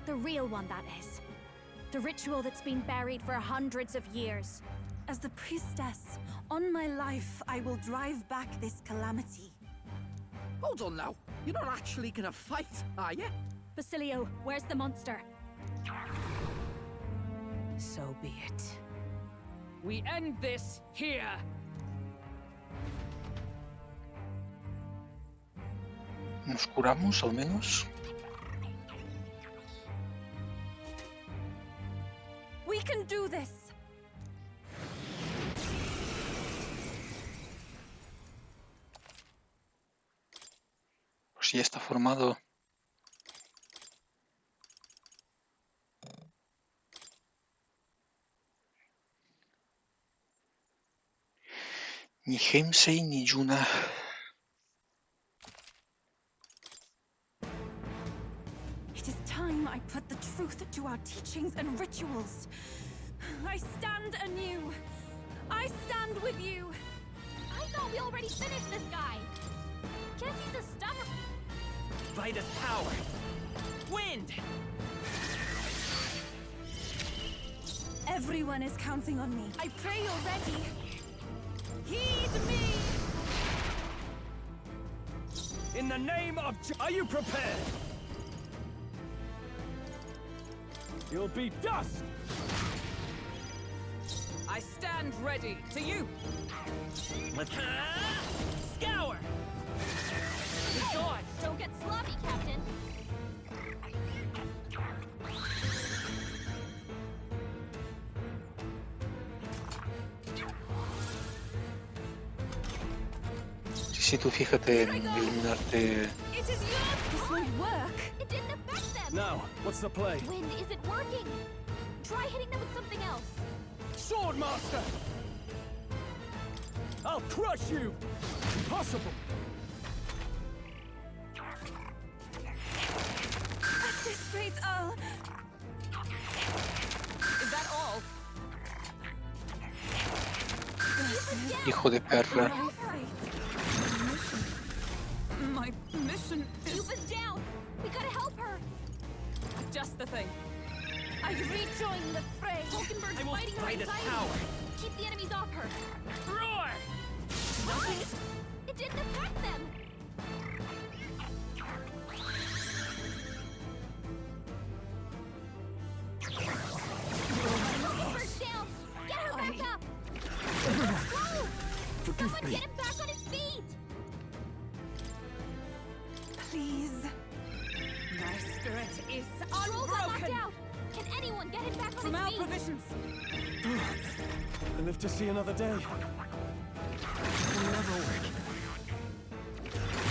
The real one, that is. The ritual that's been buried for hundreds of years. As the priestess, on my life, I will drive back this calamity. Hold on now. You're not actually gonna fight, are you? Basilio, where's the monster? So be it. We end this here. ¿Nos curamos al menos? We can do this! Pues ya está formado. Ni Heimsei ni Yuna. It is time I put the truth to our teachings and rituals. I stand anew. I stand with you. I thought we already finished this guy. Guess he's a stubborn. Vita's power. Wind! Everyone is counting on me. I pray you're ready. Heed me! In the name of are you prepared? You'll be dust! I stand ready. To you. Scour! Swords! Don't get sloppy, Captain. Si tú fíjate en eliminarte. It is yours. This won't work. It didn't affect them. Now, what's the play? Wind isn't working. Try hitting them with something else. Sword Master! I'll crush you! Impossible! At this rate, I'll... Is that all? Hijo de perra. My mission is Yuba's down. We gotta help her. just the thing. I rejoin the fray. Hulkenberg's I will fighting her fight his anxiety. power. Keep the enemies off her. Roar! Nothing. It didn't affect them. Hulkenberg's down. Get her back up. Go! Someone get him back on his feet. Please. My spirit is Our roll got knocked unbroken. out. Can anyone get him back on From his our feet? provisions. I live to see another day. Will never wake.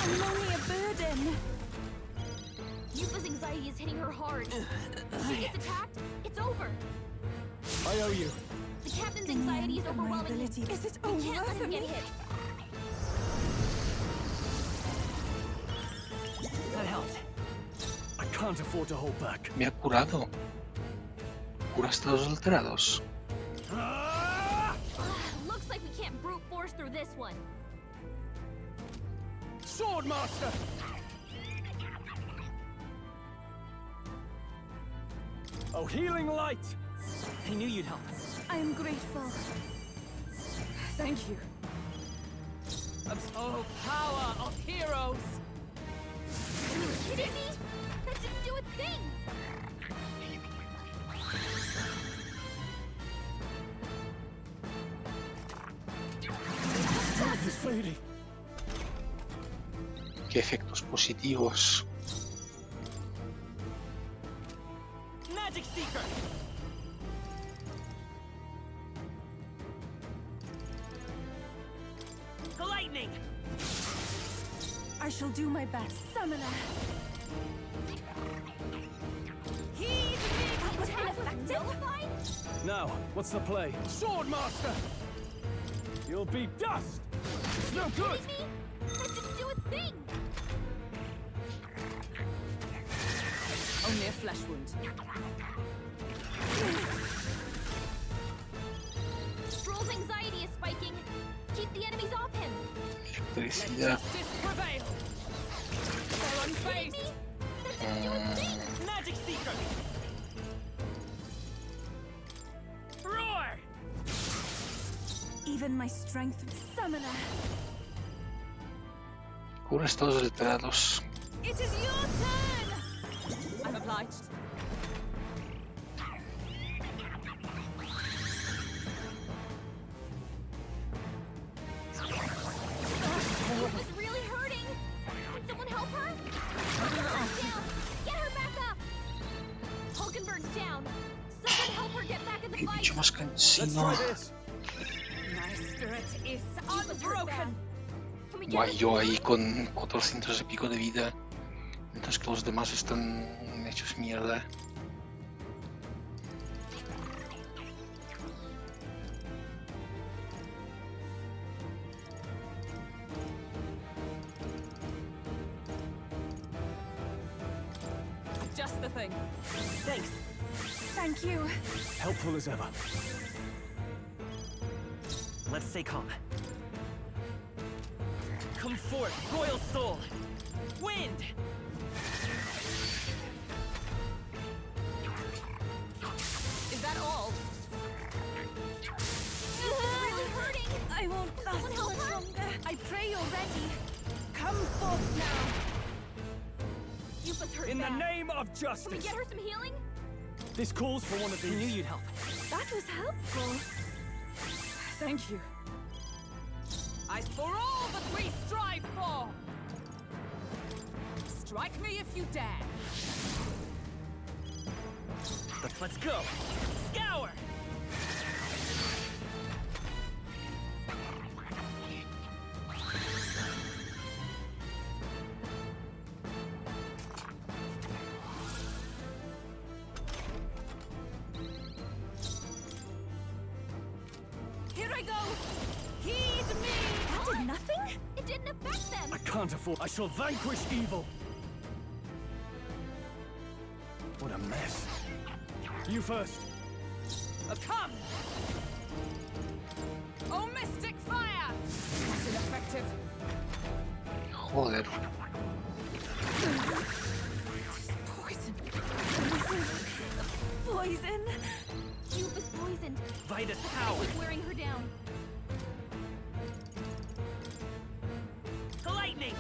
I'm only a burden. Yufa's anxiety is hitting her hard. If she gets attacked, it's over. I owe you. The captain's anxiety is My overwhelming him. ability. Is it We over can't let for him get me? hit. That helped. I can't afford to hold back. Me ha curado. ¿Curaste a los alterados? Looks like we can't brute force through this one. Sword Master! Oh, healing light! I knew you'd help. I am grateful. Thank you. Oh, power of heroes! Are you kidding me? That didn't do a thing! This lady. ¿Qué efectos positivos? Magic Seeker! Lightning! I shall do my best. Summoner. He's big. That was ineffective. Now, what's the play? Swordmaster! You'll be dust! It's no good! Me? That didn't do a thing! Only a flesh wound. Stroll's anxiety is spiking. Keep the enemies off him. Electricidad. Justice prevail. They're Kidding unfazed. me? That didn't do a thing! Magic Seeker! Roar! Even my strength. Summoner. Cubres todos los pedados. It is your turn! I'm obliged. It's really hurting! Can someone help her? Hulkenberg's down! Get her back up! Hulkenberg's down! Someone help her get back in the fight! Mucho más Let's cansino. try this! My spirit is Keep us hurt unbroken. bad. Can we get Guay, her yo some ahí help? con 400 y pico de vida. Mientras que los demás están hechos mierda. Just the thing. Thanks! Thank you. Helpful as ever. Let's stay calm. Come forth, Royal Soul! Wind! Is that all? It's really hurting! I won't last Someone help much her? longer. I pray you're ready. Come forth now. Yupa's hurt In the bad. name of Can we justice! get her some healing? This calls for one of I knew these. you'd help. That was helpful. Thank you. As for all that we strive for! Strike me if you dare! Let's go! Scour! Here I go. Heed me. That did nothing? It didn't affect them! I can't afford. I shall vanquish evil. What a mess. You first. Come! Oh, mystic fire! That's ineffective. Joder. Poison. Poison. Yupa's poisoned. Vitus That's power! what's wearing her down. Lightning!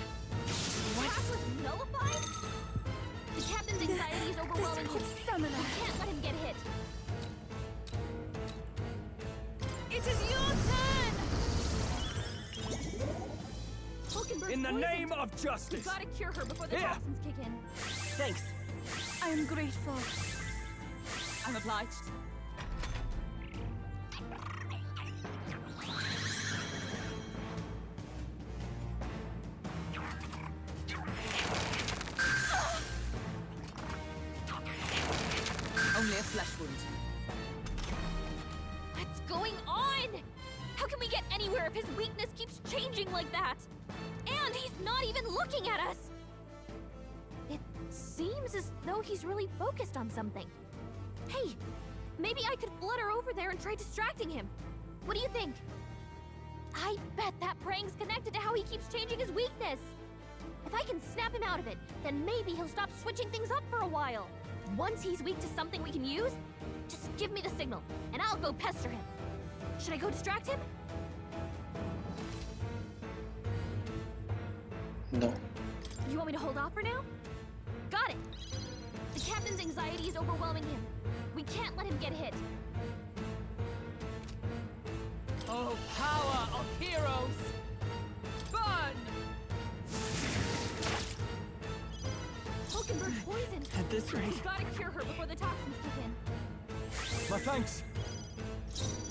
Attack was nullified? The captain's anxiety is overwhelming him. Summoner. We can't let him get hit. It is your turn. Hulkenberg's In the poisoned. name of We justice! gotta cure her before the Here. toxins kick in. Thanks! I am grateful. I'm obliged. Only a flesh wound. What's going on? How can we get anywhere if his weakness keeps changing like that? And he's not even looking at us! It seems as though he's really focused on something. Hey, maybe I could flutter over there and try distracting him. What do you think? I bet that praying's connected to how he keeps changing his weakness. If I can snap him out of it, then maybe he'll stop switching things up for a while. Once he's weak to something we can use, just give me the signal, and I'll go pester him. Should I go distract him? No. You want me to hold off for now? Got it! The captain's anxiety is overwhelming him. We can't let him get hit. Oh, power of heroes! Burn! Hulkenberg's poisoned. At this rate. We've got to cure her before the toxins kick in. My thanks.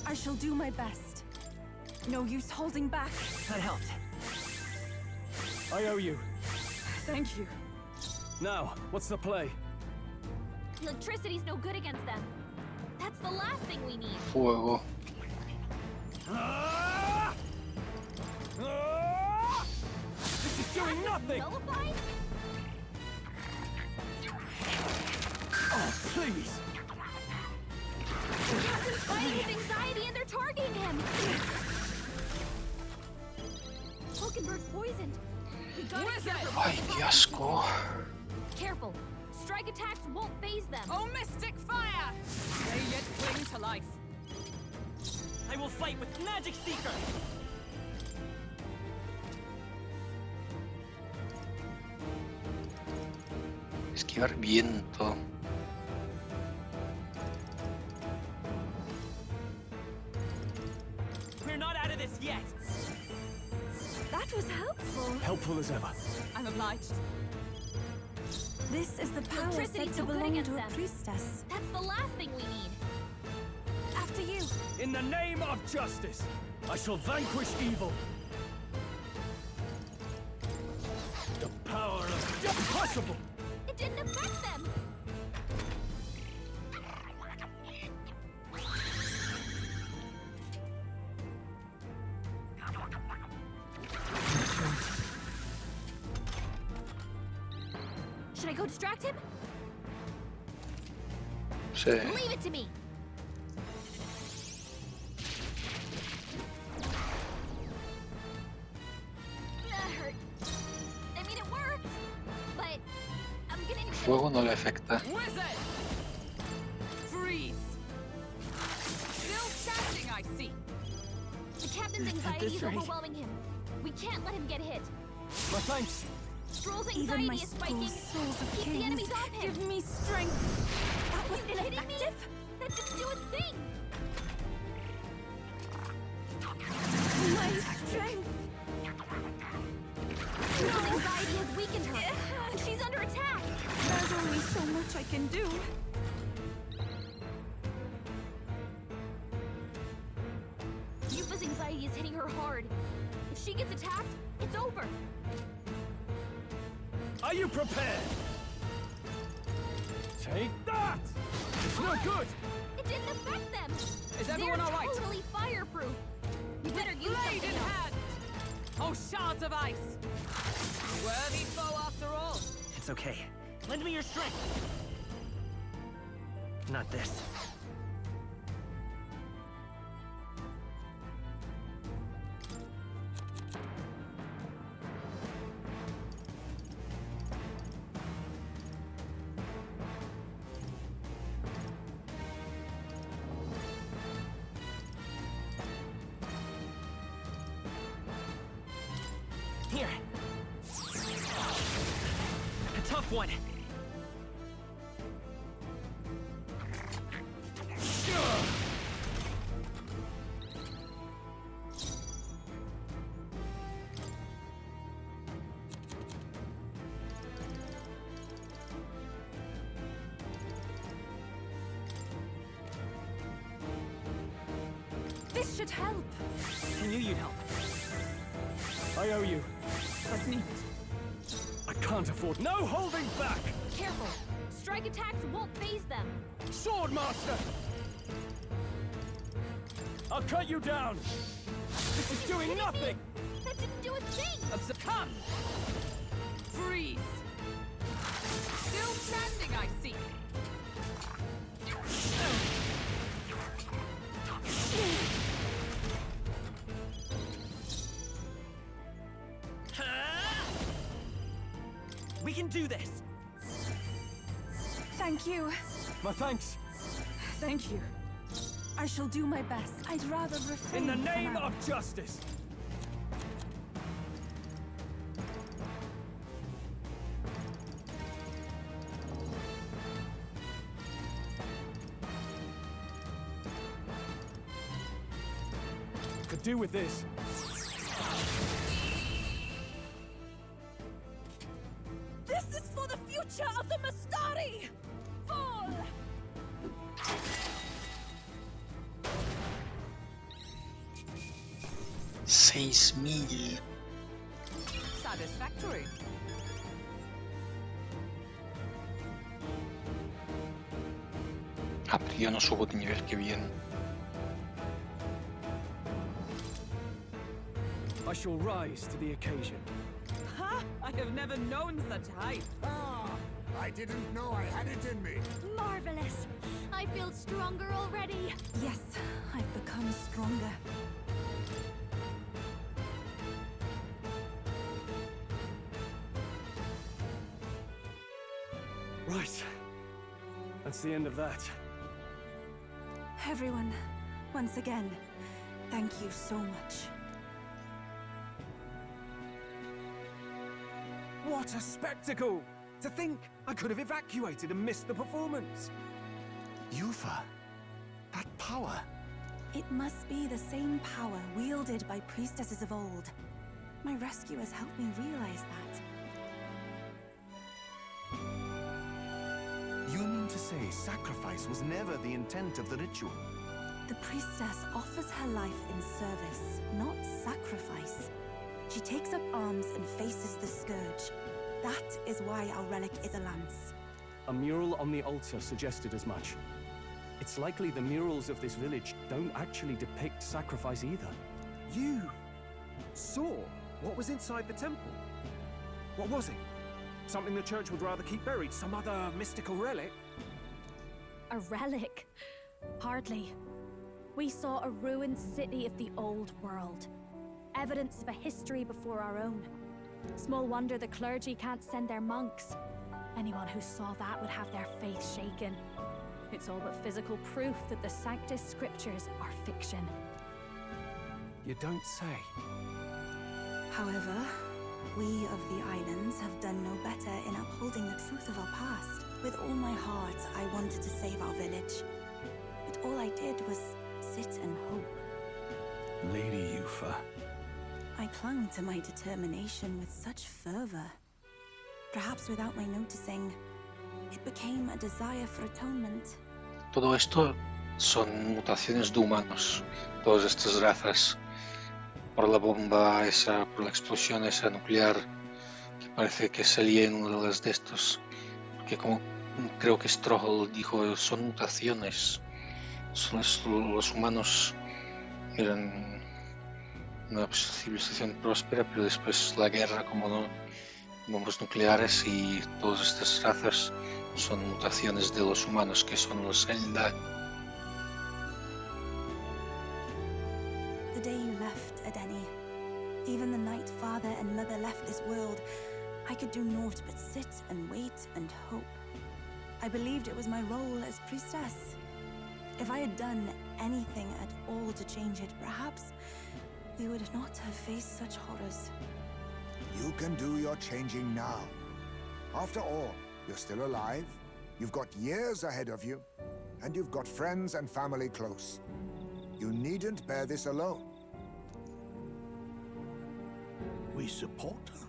I shall do my best. No use holding back. That helped. I owe you. Thank you. Now, what's the play? Electricity's no good against them. That's the last thing we need. Fuego. This is doing nothing! Nullified? Oh, please! The captain's fighting his anxiety and they're targeting him! Hulkenberg's poisoned. We gotta cure her before Ay, the qué toxins kick asco. in. Careful. Strike attacks won't phase them. Oh, mystic fire! They yet cling to life. I will fight with Magic Seeker! Esquivar viento. We're not out of this yet! That was helpful. Helpful as ever. I'm obliged. This is the power Electricity's said to no good belong against to a them. priestess. That's the last thing we need. After you. In the name of justice, I shall vanquish evil. The power of the impossible! It didn't affect them. Should I go distract him? Sí. Leave it to me. That hurt. I mean, it worked, but I'm gonna need Fuego no le afecta. Wizard! Freeze! Still standing, I see. The captain's anxiety this is rate. overwhelming him. We can't let him get hit. My thanks. Stroll's Even my anxiety is spiking. school souls of Keep the kings. enemies off him. Give me strength. That was Are you kidding me? ineffective. That didn't do a thing. My strength. Stroll's anxiety has weakened her, and she's under attack. There's only so much I can do. Yufa's anxiety is hitting her hard. If she gets attacked, it's over. Are you prepared? Take that! It's no good! It didn't affect them. Is everyone They're all right? totally fireproof. You better use Blade something in else. hand! Oh, shards of ice! Worthy foe after all. It's okay. Lend me your strength! Not this. Here. A tough one. This should help. I knew you'd help. I owe you. Was nicht. I can't afford. No holding back! Careful. Strike attacks won't phase them. Swordmaster! I'll cut you down! This is doing nothing! That didn't do a thing. Come! Freeze! Still standing, I see. We can do this! Thank you. My thanks. Thank you. I shall do my best. I'd rather refrain In the for name now. of justice! Could do with this. This is for the future of the 6000. Satisfactory. Ah, perché io non subo di nivel que bien. I shall rise to the occasion. Ha! I have never known such hype. Ah, I didn't know I had it in me. Marvelous! I feel stronger already. Yes, I've become stronger. Right. That's the end of that. Everyone, once again, thank you so much. What a spectacle! To think I could have evacuated and missed the performance. Yufa, that power. It must be the same power wielded by priestesses of old. My rescuers helped me realize that. You mean to say sacrifice was never the intent of the ritual? The priestess offers her life in service, not sacrifice. She takes up arms and faces the scourge. That is why our relic is a lance. A mural on the altar suggested as much. It's likely the murals of this village don't actually depict sacrifice either. You saw what was inside the temple? What was it? Something the church would rather keep buried? Some other mystical relic? A relic? Hardly. We saw a ruined city of the old world. Evidence of a history before our own. Small wonder the clergy can't send their monks. Anyone who saw that would have their faith shaken. It's all but physical proof that the Sanctus Scriptures are fiction. You don't say. However, we of the islands have done no better in upholding the truth of our past. With all my heart, I wanted to save our village. But all I did was sit and hope. Lady Yufa. I clung to my determination with such fervor. Perhaps without my noticing, it became a desire for atonement. Todo esto son mutaciones de humanos, todas estas razas. Por la bomba esa, por la explosión esa nuclear, que parece que salía en uno de los de estos. Porque como creo que Strogel dijo, son mutaciones. Los humanos eran una civilización próspera, pero después la guerra, como no, bombas nucleares, y todas estas razas son mutaciones de los humanos, que son los Elda. The day you left, Adeni, even the night father and mother left this world, I could do naught but sit and wait and hope. I believed it was my role as priestess. If I had done anything at all to change it, perhaps we would not have faced such horrors. You can do your changing now. After all, you're still alive, you've got years ahead of you, and you've got friends and family close. You needn't bear this alone. We support her?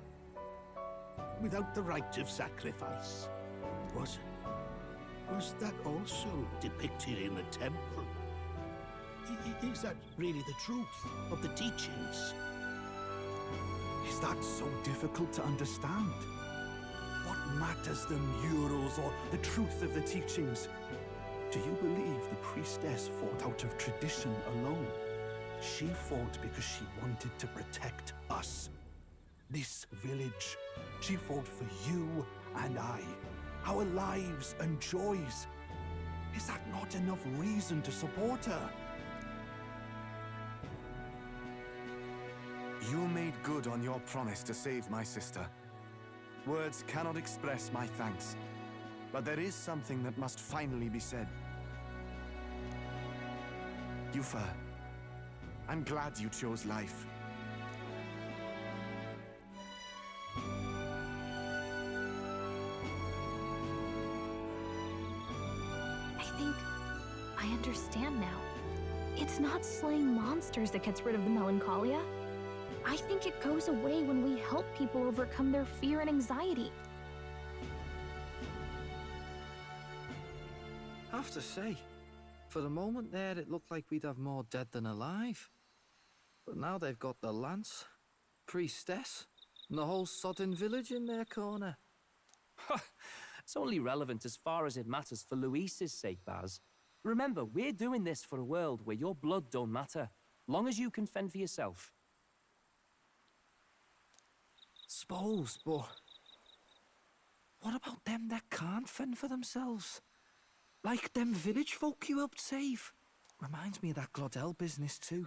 Without the rite of sacrifice? Was that also depicted in the temple? Is that really the truth of the teachings? Is that so difficult to understand? What matters the murals or the truth of the teachings? Do you believe the priestess fought out of tradition alone? She fought because she wanted to protect us. This village. She fought for you and I. Our lives and joys. Is that not enough reason to support her? You made good on your promise to save my sister. Words cannot express my thanks, but there is something that must finally be said. Yufa, I'm glad you chose life. I think I understand now. It's not slaying monsters that gets rid of the melancholia. I think it goes away when we help people overcome their fear and anxiety. I have to say, for the moment there, it looked like we'd have more dead than alive. But now they've got the lance, priestess, and the whole sodden village in their corner. It's only relevant as far as it matters for Luis's sake, Baz. Remember, we're doing this for a world where your blood don't matter, long as you can fend for yourself. Suppose, but what about them that can't fend for themselves? Like them village folk you helped save. Reminds me of that Glodell business too.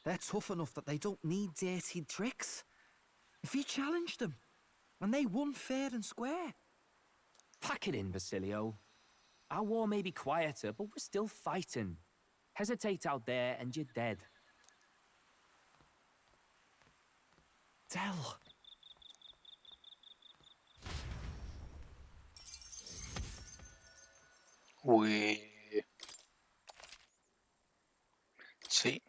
They're tough enough that they don't need dirty tricks. If you challenged them, and they won fair and square. Pack it in, Basilio. Our war may be quieter, but we're still fighting. Hesitate out there and you're dead. Del. Uy. Sí.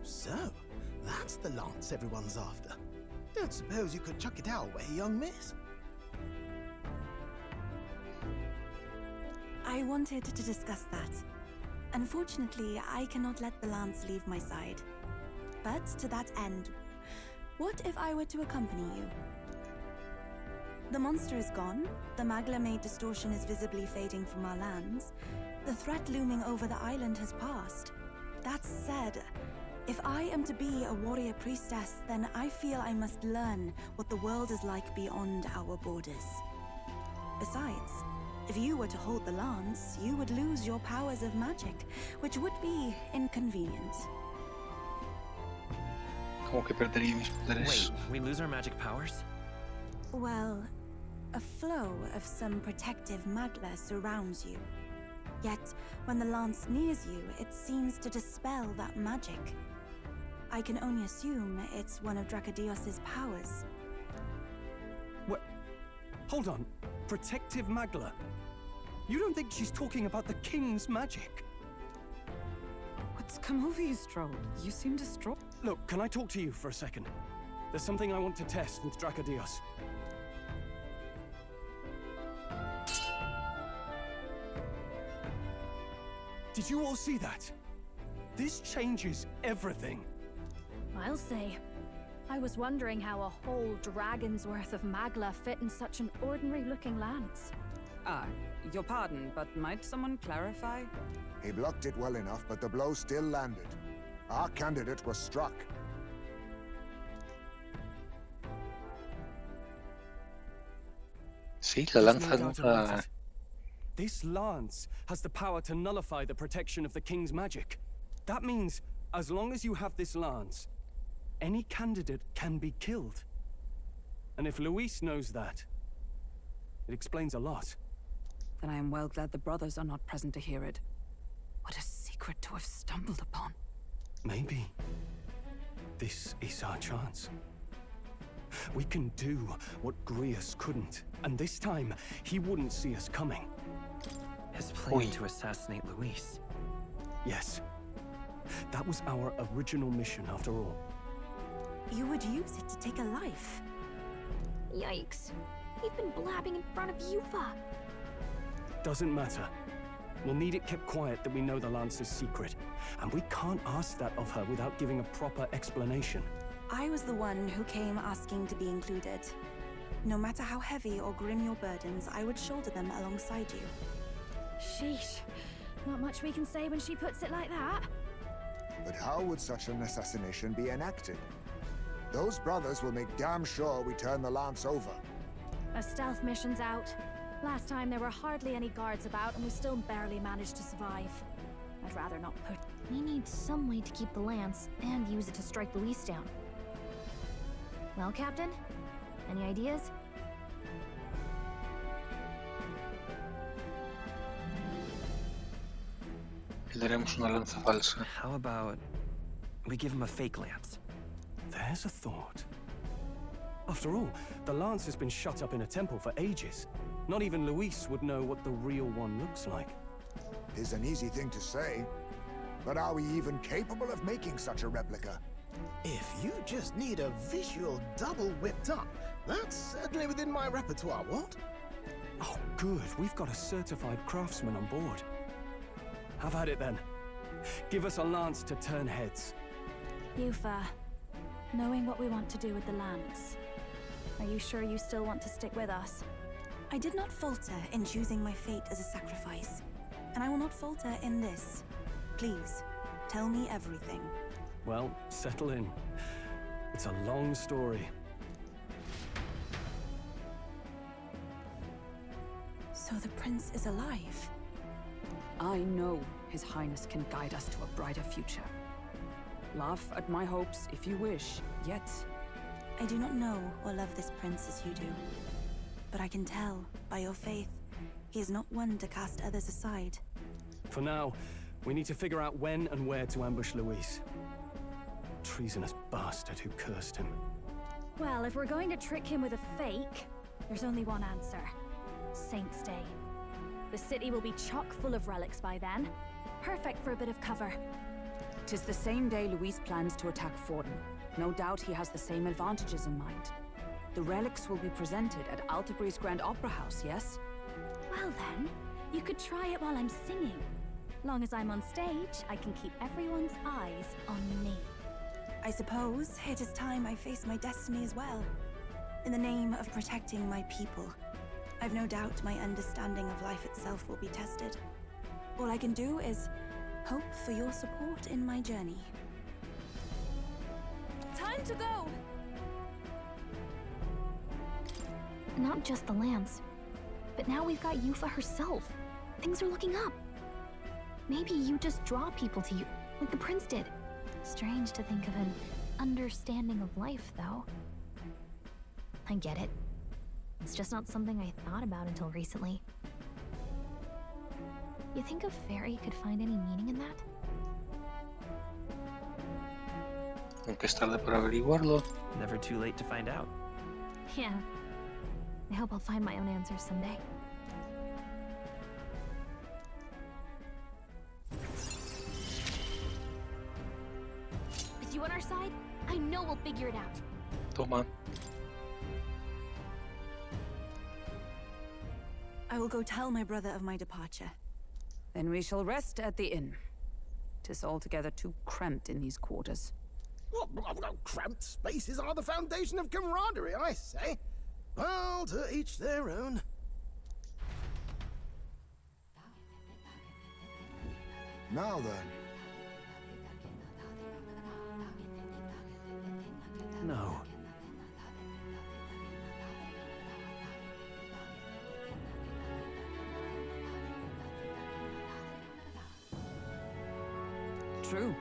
So, that's the lance everyone's after. Don't suppose you could chuck it our way, young miss? I wanted to discuss that. Unfortunately, I cannot let the lance leave my side. But to that end, what if I were to accompany you? The monster is gone, the Magla-made distortion is visibly fading from our lands, the threat looming over the island has passed. That said, if I am to be a warrior priestess, then I feel I must learn what the world is like beyond our borders. Besides, if you were to hold the lance, you would lose your powers of magic, which would be inconvenient. Como que perdería mis poderes. Wait, we lose our magic powers? Well, a flow of some protective magla surrounds you. Yet, when the lance nears you, it seems to dispel that magic. I can only assume it's one of Dracodios's powers. What? Hold on. Protective magla? You don't think she's talking about the king's magic? What's come over you, Stroll? You seem distraught. Look, can I talk to you for a second? There's something I want to test with Dracodios. Did you all see that? This changes everything. I'll say. I was wondering how a whole dragon's worth of magla fit in such an ordinary-looking lance. Your pardon, but might someone clarify? He blocked it well enough, but the blow still landed. Our candidate was struck. Sí, la lanza There's no doubt about nunca... it. This lance has the power to nullify the protection of the king's magic. That means, as long as you have this lance, any candidate can be killed. And if Luis knows that, it explains a lot. Then I am well glad the brothers are not present to hear it. What a secret to have stumbled upon. Maybe this is our chance. We can do what Grius couldn't, and this time he wouldn't see us coming. His plan to assassinate Luis. Yes. That was our original mission, after all. You would use it to take a life. Yikes. We've been blabbing in front of Yufa. Doesn't matter. We'll need it kept quiet that we know the lance is secret. And we can't ask that of her without giving a proper explanation. I was the one who came asking to be included. No matter how heavy or grim your burdens, I would shoulder them alongside you. Sheesh. Not much we can say when she puts it like that. But how would such an assassination be enacted? Those brothers will make damn sure we turn the lance over. A stealth mission's out. Last time there were hardly any guards about and we still barely managed to survive. I'd rather not put... We need some way to keep the lance and use it to strike Luis down. Well, Captain? Any ideas? Le daremos una lanza falsa. How about we give him a fake lance? There's a thought. After all, the lance has been shut up in a temple for ages. Not even Luis would know what the real one looks like. It is an easy thing to say, but are we even capable of making such a replica? If you just need a visual double whipped up, that's certainly within my repertoire, what? Oh, good. We've got a certified craftsman on board. Have at it then. Give us a lance to turn heads. Yufa, knowing what we want to do with the lance, are you sure you still want to stick with us? I did not falter in choosing my fate as a sacrifice, and I will not falter in this. Please, tell me everything. Well, settle in. It's a long story. So the prince is alive? I know His Highness can guide us to a brighter future. Laugh at my hopes if you wish, yet... I do not know or love this prince as you do. But I can tell, by your faith, he is not one to cast others aside. For now, we need to figure out when and where to ambush Luis. Treasonous bastard who cursed him. Well, if we're going to trick him with a fake, there's only one answer. Saint's Day. The city will be chock full of relics by then. Perfect for a bit of cover. 'Tis the same day Luis plans to attack Forden. No doubt he has the same advantages in mind. The relics will be presented at Altabri's Grand Opera House, yes? Well then, you could try it while I'm singing. Long as I'm on stage, I can keep everyone's eyes on me. I suppose it is time I face my destiny as well. In the name of protecting my people. I've no doubt my understanding of life itself will be tested. All I can do is hope for your support in my journey. Time to go! Not just the lance, but now we've got Yufa herself. Things are looking up. Maybe you just draw people to you, like the prince did. Strange to think of an understanding of life, though. I get it. It's just not something I thought about until recently. You think a fairy could find any meaning in that? Nunca es tarde para averiguarlo. Never too late to find out. Yeah. I hope I'll find my own answers someday. With you on our side, I know we'll figure it out. Toma. I will go tell my brother of my departure. Then we shall rest at the inn. 'Tis altogether too cramped in these quarters. Well, cramped spaces are the foundation of camaraderie, I say. Well, to each their own. Now then. No. True.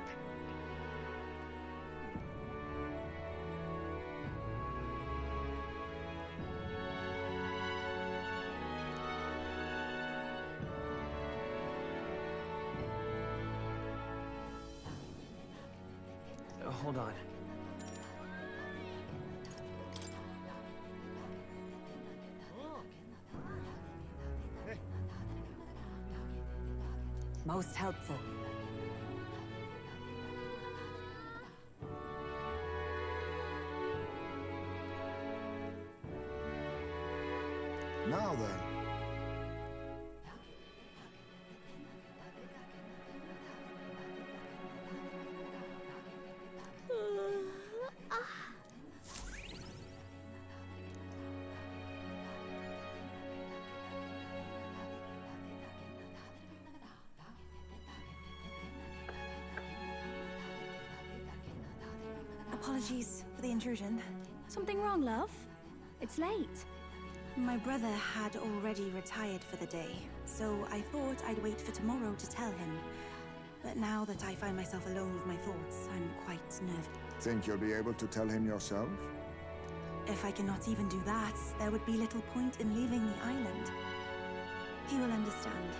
Hold on. Most helpful. Now then. Apologies for the intrusion. Something wrong, love? It's late. My brother had already retired for the day, so I thought I'd wait for tomorrow to tell him. But now that I find myself alone with my thoughts, I'm quite nervous. Think you'll be able to tell him yourself? If I cannot even do that, there would be little point in leaving the island. He will understand.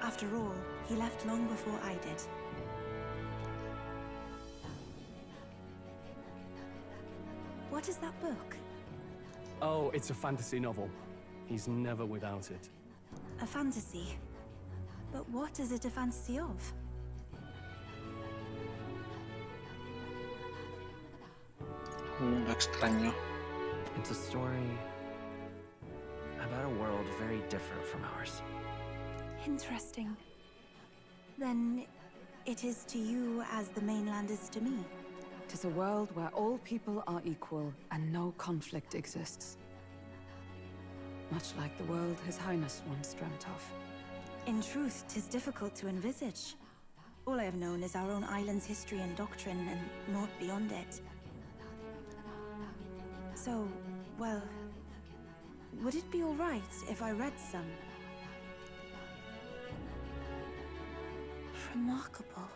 After all, he left long before I did. What is that book? Oh, it's a fantasy novel. He's never without it. A fantasy? But what is it a fantasy of? Un mundo extraño. It's a story about a world very different from ours. Interesting. Then it is to you as the mainland is to me. 'Tis a world where all people are equal and no conflict exists. Much like the world His Highness once dreamt of. In truth, 'tis difficult to envisage. All I have known is our own island's history and doctrine, and naught beyond it. So, well, would it be all right if I read some? Remarkable.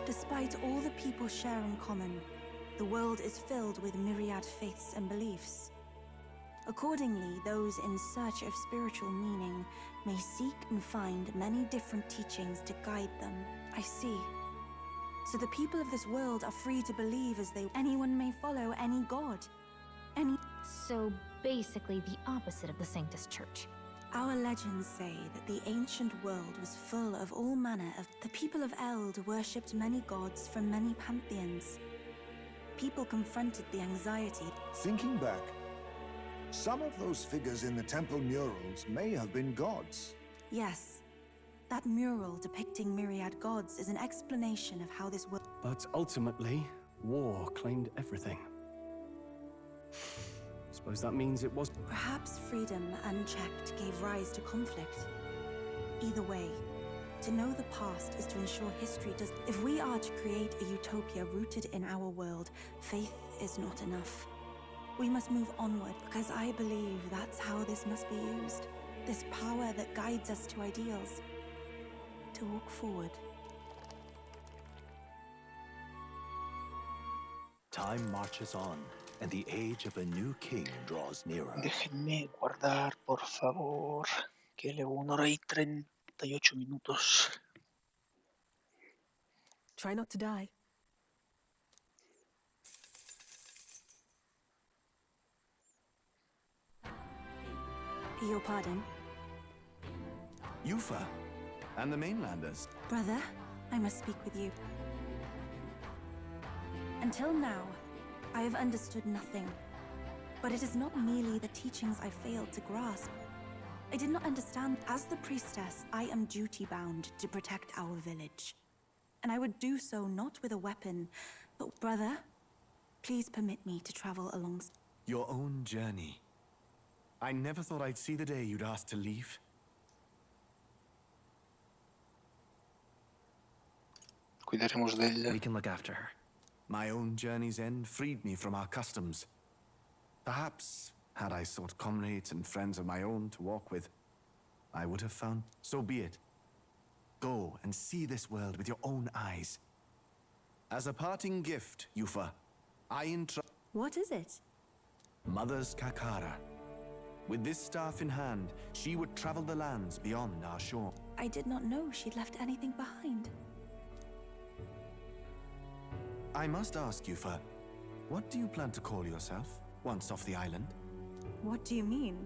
Despite all the people share in common, the world is filled with myriad faiths and beliefs. Accordingly, those in search of spiritual meaning may seek and find many different teachings to guide them. I see. So the people of this world are free to believe as they... Anyone may follow any god. So basically the opposite of the Sanctus Church. Our legends say that the ancient world was full of all manner of... The people of Eld worshipped many gods from many pantheons. People confronted the anxiety. Thinking back, some of those figures in the temple murals may have been gods. Yes. That mural depicting myriad gods is an explanation of how this world... But ultimately, war claimed everything. Suppose that means it was... Perhaps freedom, unchecked, gave rise to conflict. Either way, to know the past is to ensure history does... If we are to create a utopia rooted in our world, faith is not enough. We must move onward, because I believe that's how this must be used. This power that guides us to ideals. To walk forward. Time marches on, and the age of a new king draws nearer. Déjenme guardar, por favor, que llevo 1 hora y 38 minutos. Try not to die. Your pardon? Yufa, and the mainlanders. Brother, I must speak with you. Until now, I have understood nothing. But it is not merely the teachings I failed to grasp. I did not understand. As the priestess, I am duty-bound to protect our village. And I would do so not with a weapon, but brother, please permit me to travel alongside. Your own journey. I never thought I'd see the day you'd ask to leave. Cuidaremos de ella. We can look after her. My own journey's end freed me from our customs. Perhaps, had I sought comrades and friends of my own to walk with, I would have found. So be it. Go and see this world with your own eyes. As a parting gift, Yufa, I entrust... What is it? Mother's Kakara. With this staff in hand, she would travel the lands beyond our shore. I did not know she'd left anything behind. I must ask, Yufa, what do you plan to call yourself, once off the island? What do you mean?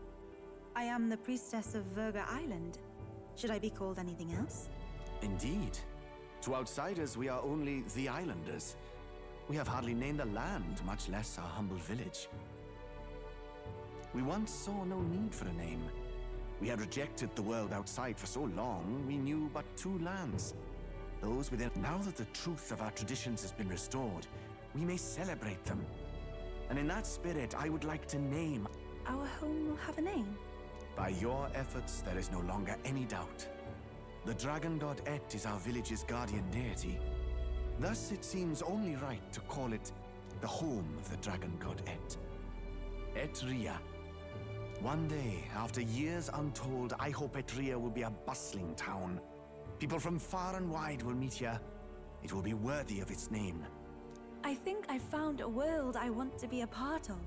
I am the priestess of Verga Island. Should I be called anything else? Indeed. To outsiders, we are only the islanders. We have hardly named the land, much less our humble village. We once saw no need for a name. We had rejected the world outside for so long, we knew but 2 lands. Those within. Now that the truth of our traditions has been restored, we may celebrate them. And in that spirit, I would like to name... Our home will have a name? By your efforts, there is no longer any doubt. The dragon god Et is our village's guardian deity. Thus, it seems only right to call it the home of the dragon god Et. Etria. One day, after years untold, I hope Etria will be a bustling town. People from far and wide will meet here. It will be worthy of its name. I think I found a world I want to be a part of.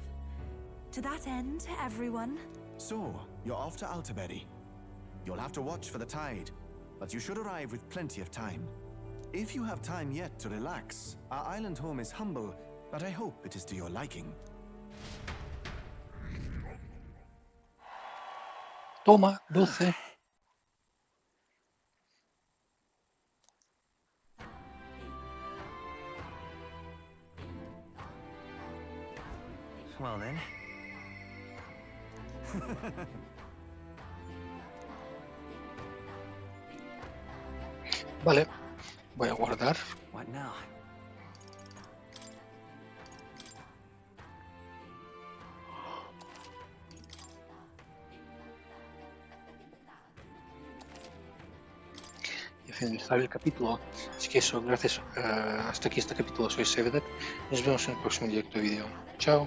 To that end, everyone... So, you're off to Alterberry. You'll have to watch for the tide, but you should arrive with plenty of time. If you have time yet to relax, our island home is humble, but I hope it is to your liking. Toma, 12. Vale, voy a guardar. What now? Y a finalizar el capítulo. Así que eso, gracias. Hasta aquí este capítulo. Soy Sevedet. Nos vemos en el próximo directo de vídeo. Chao.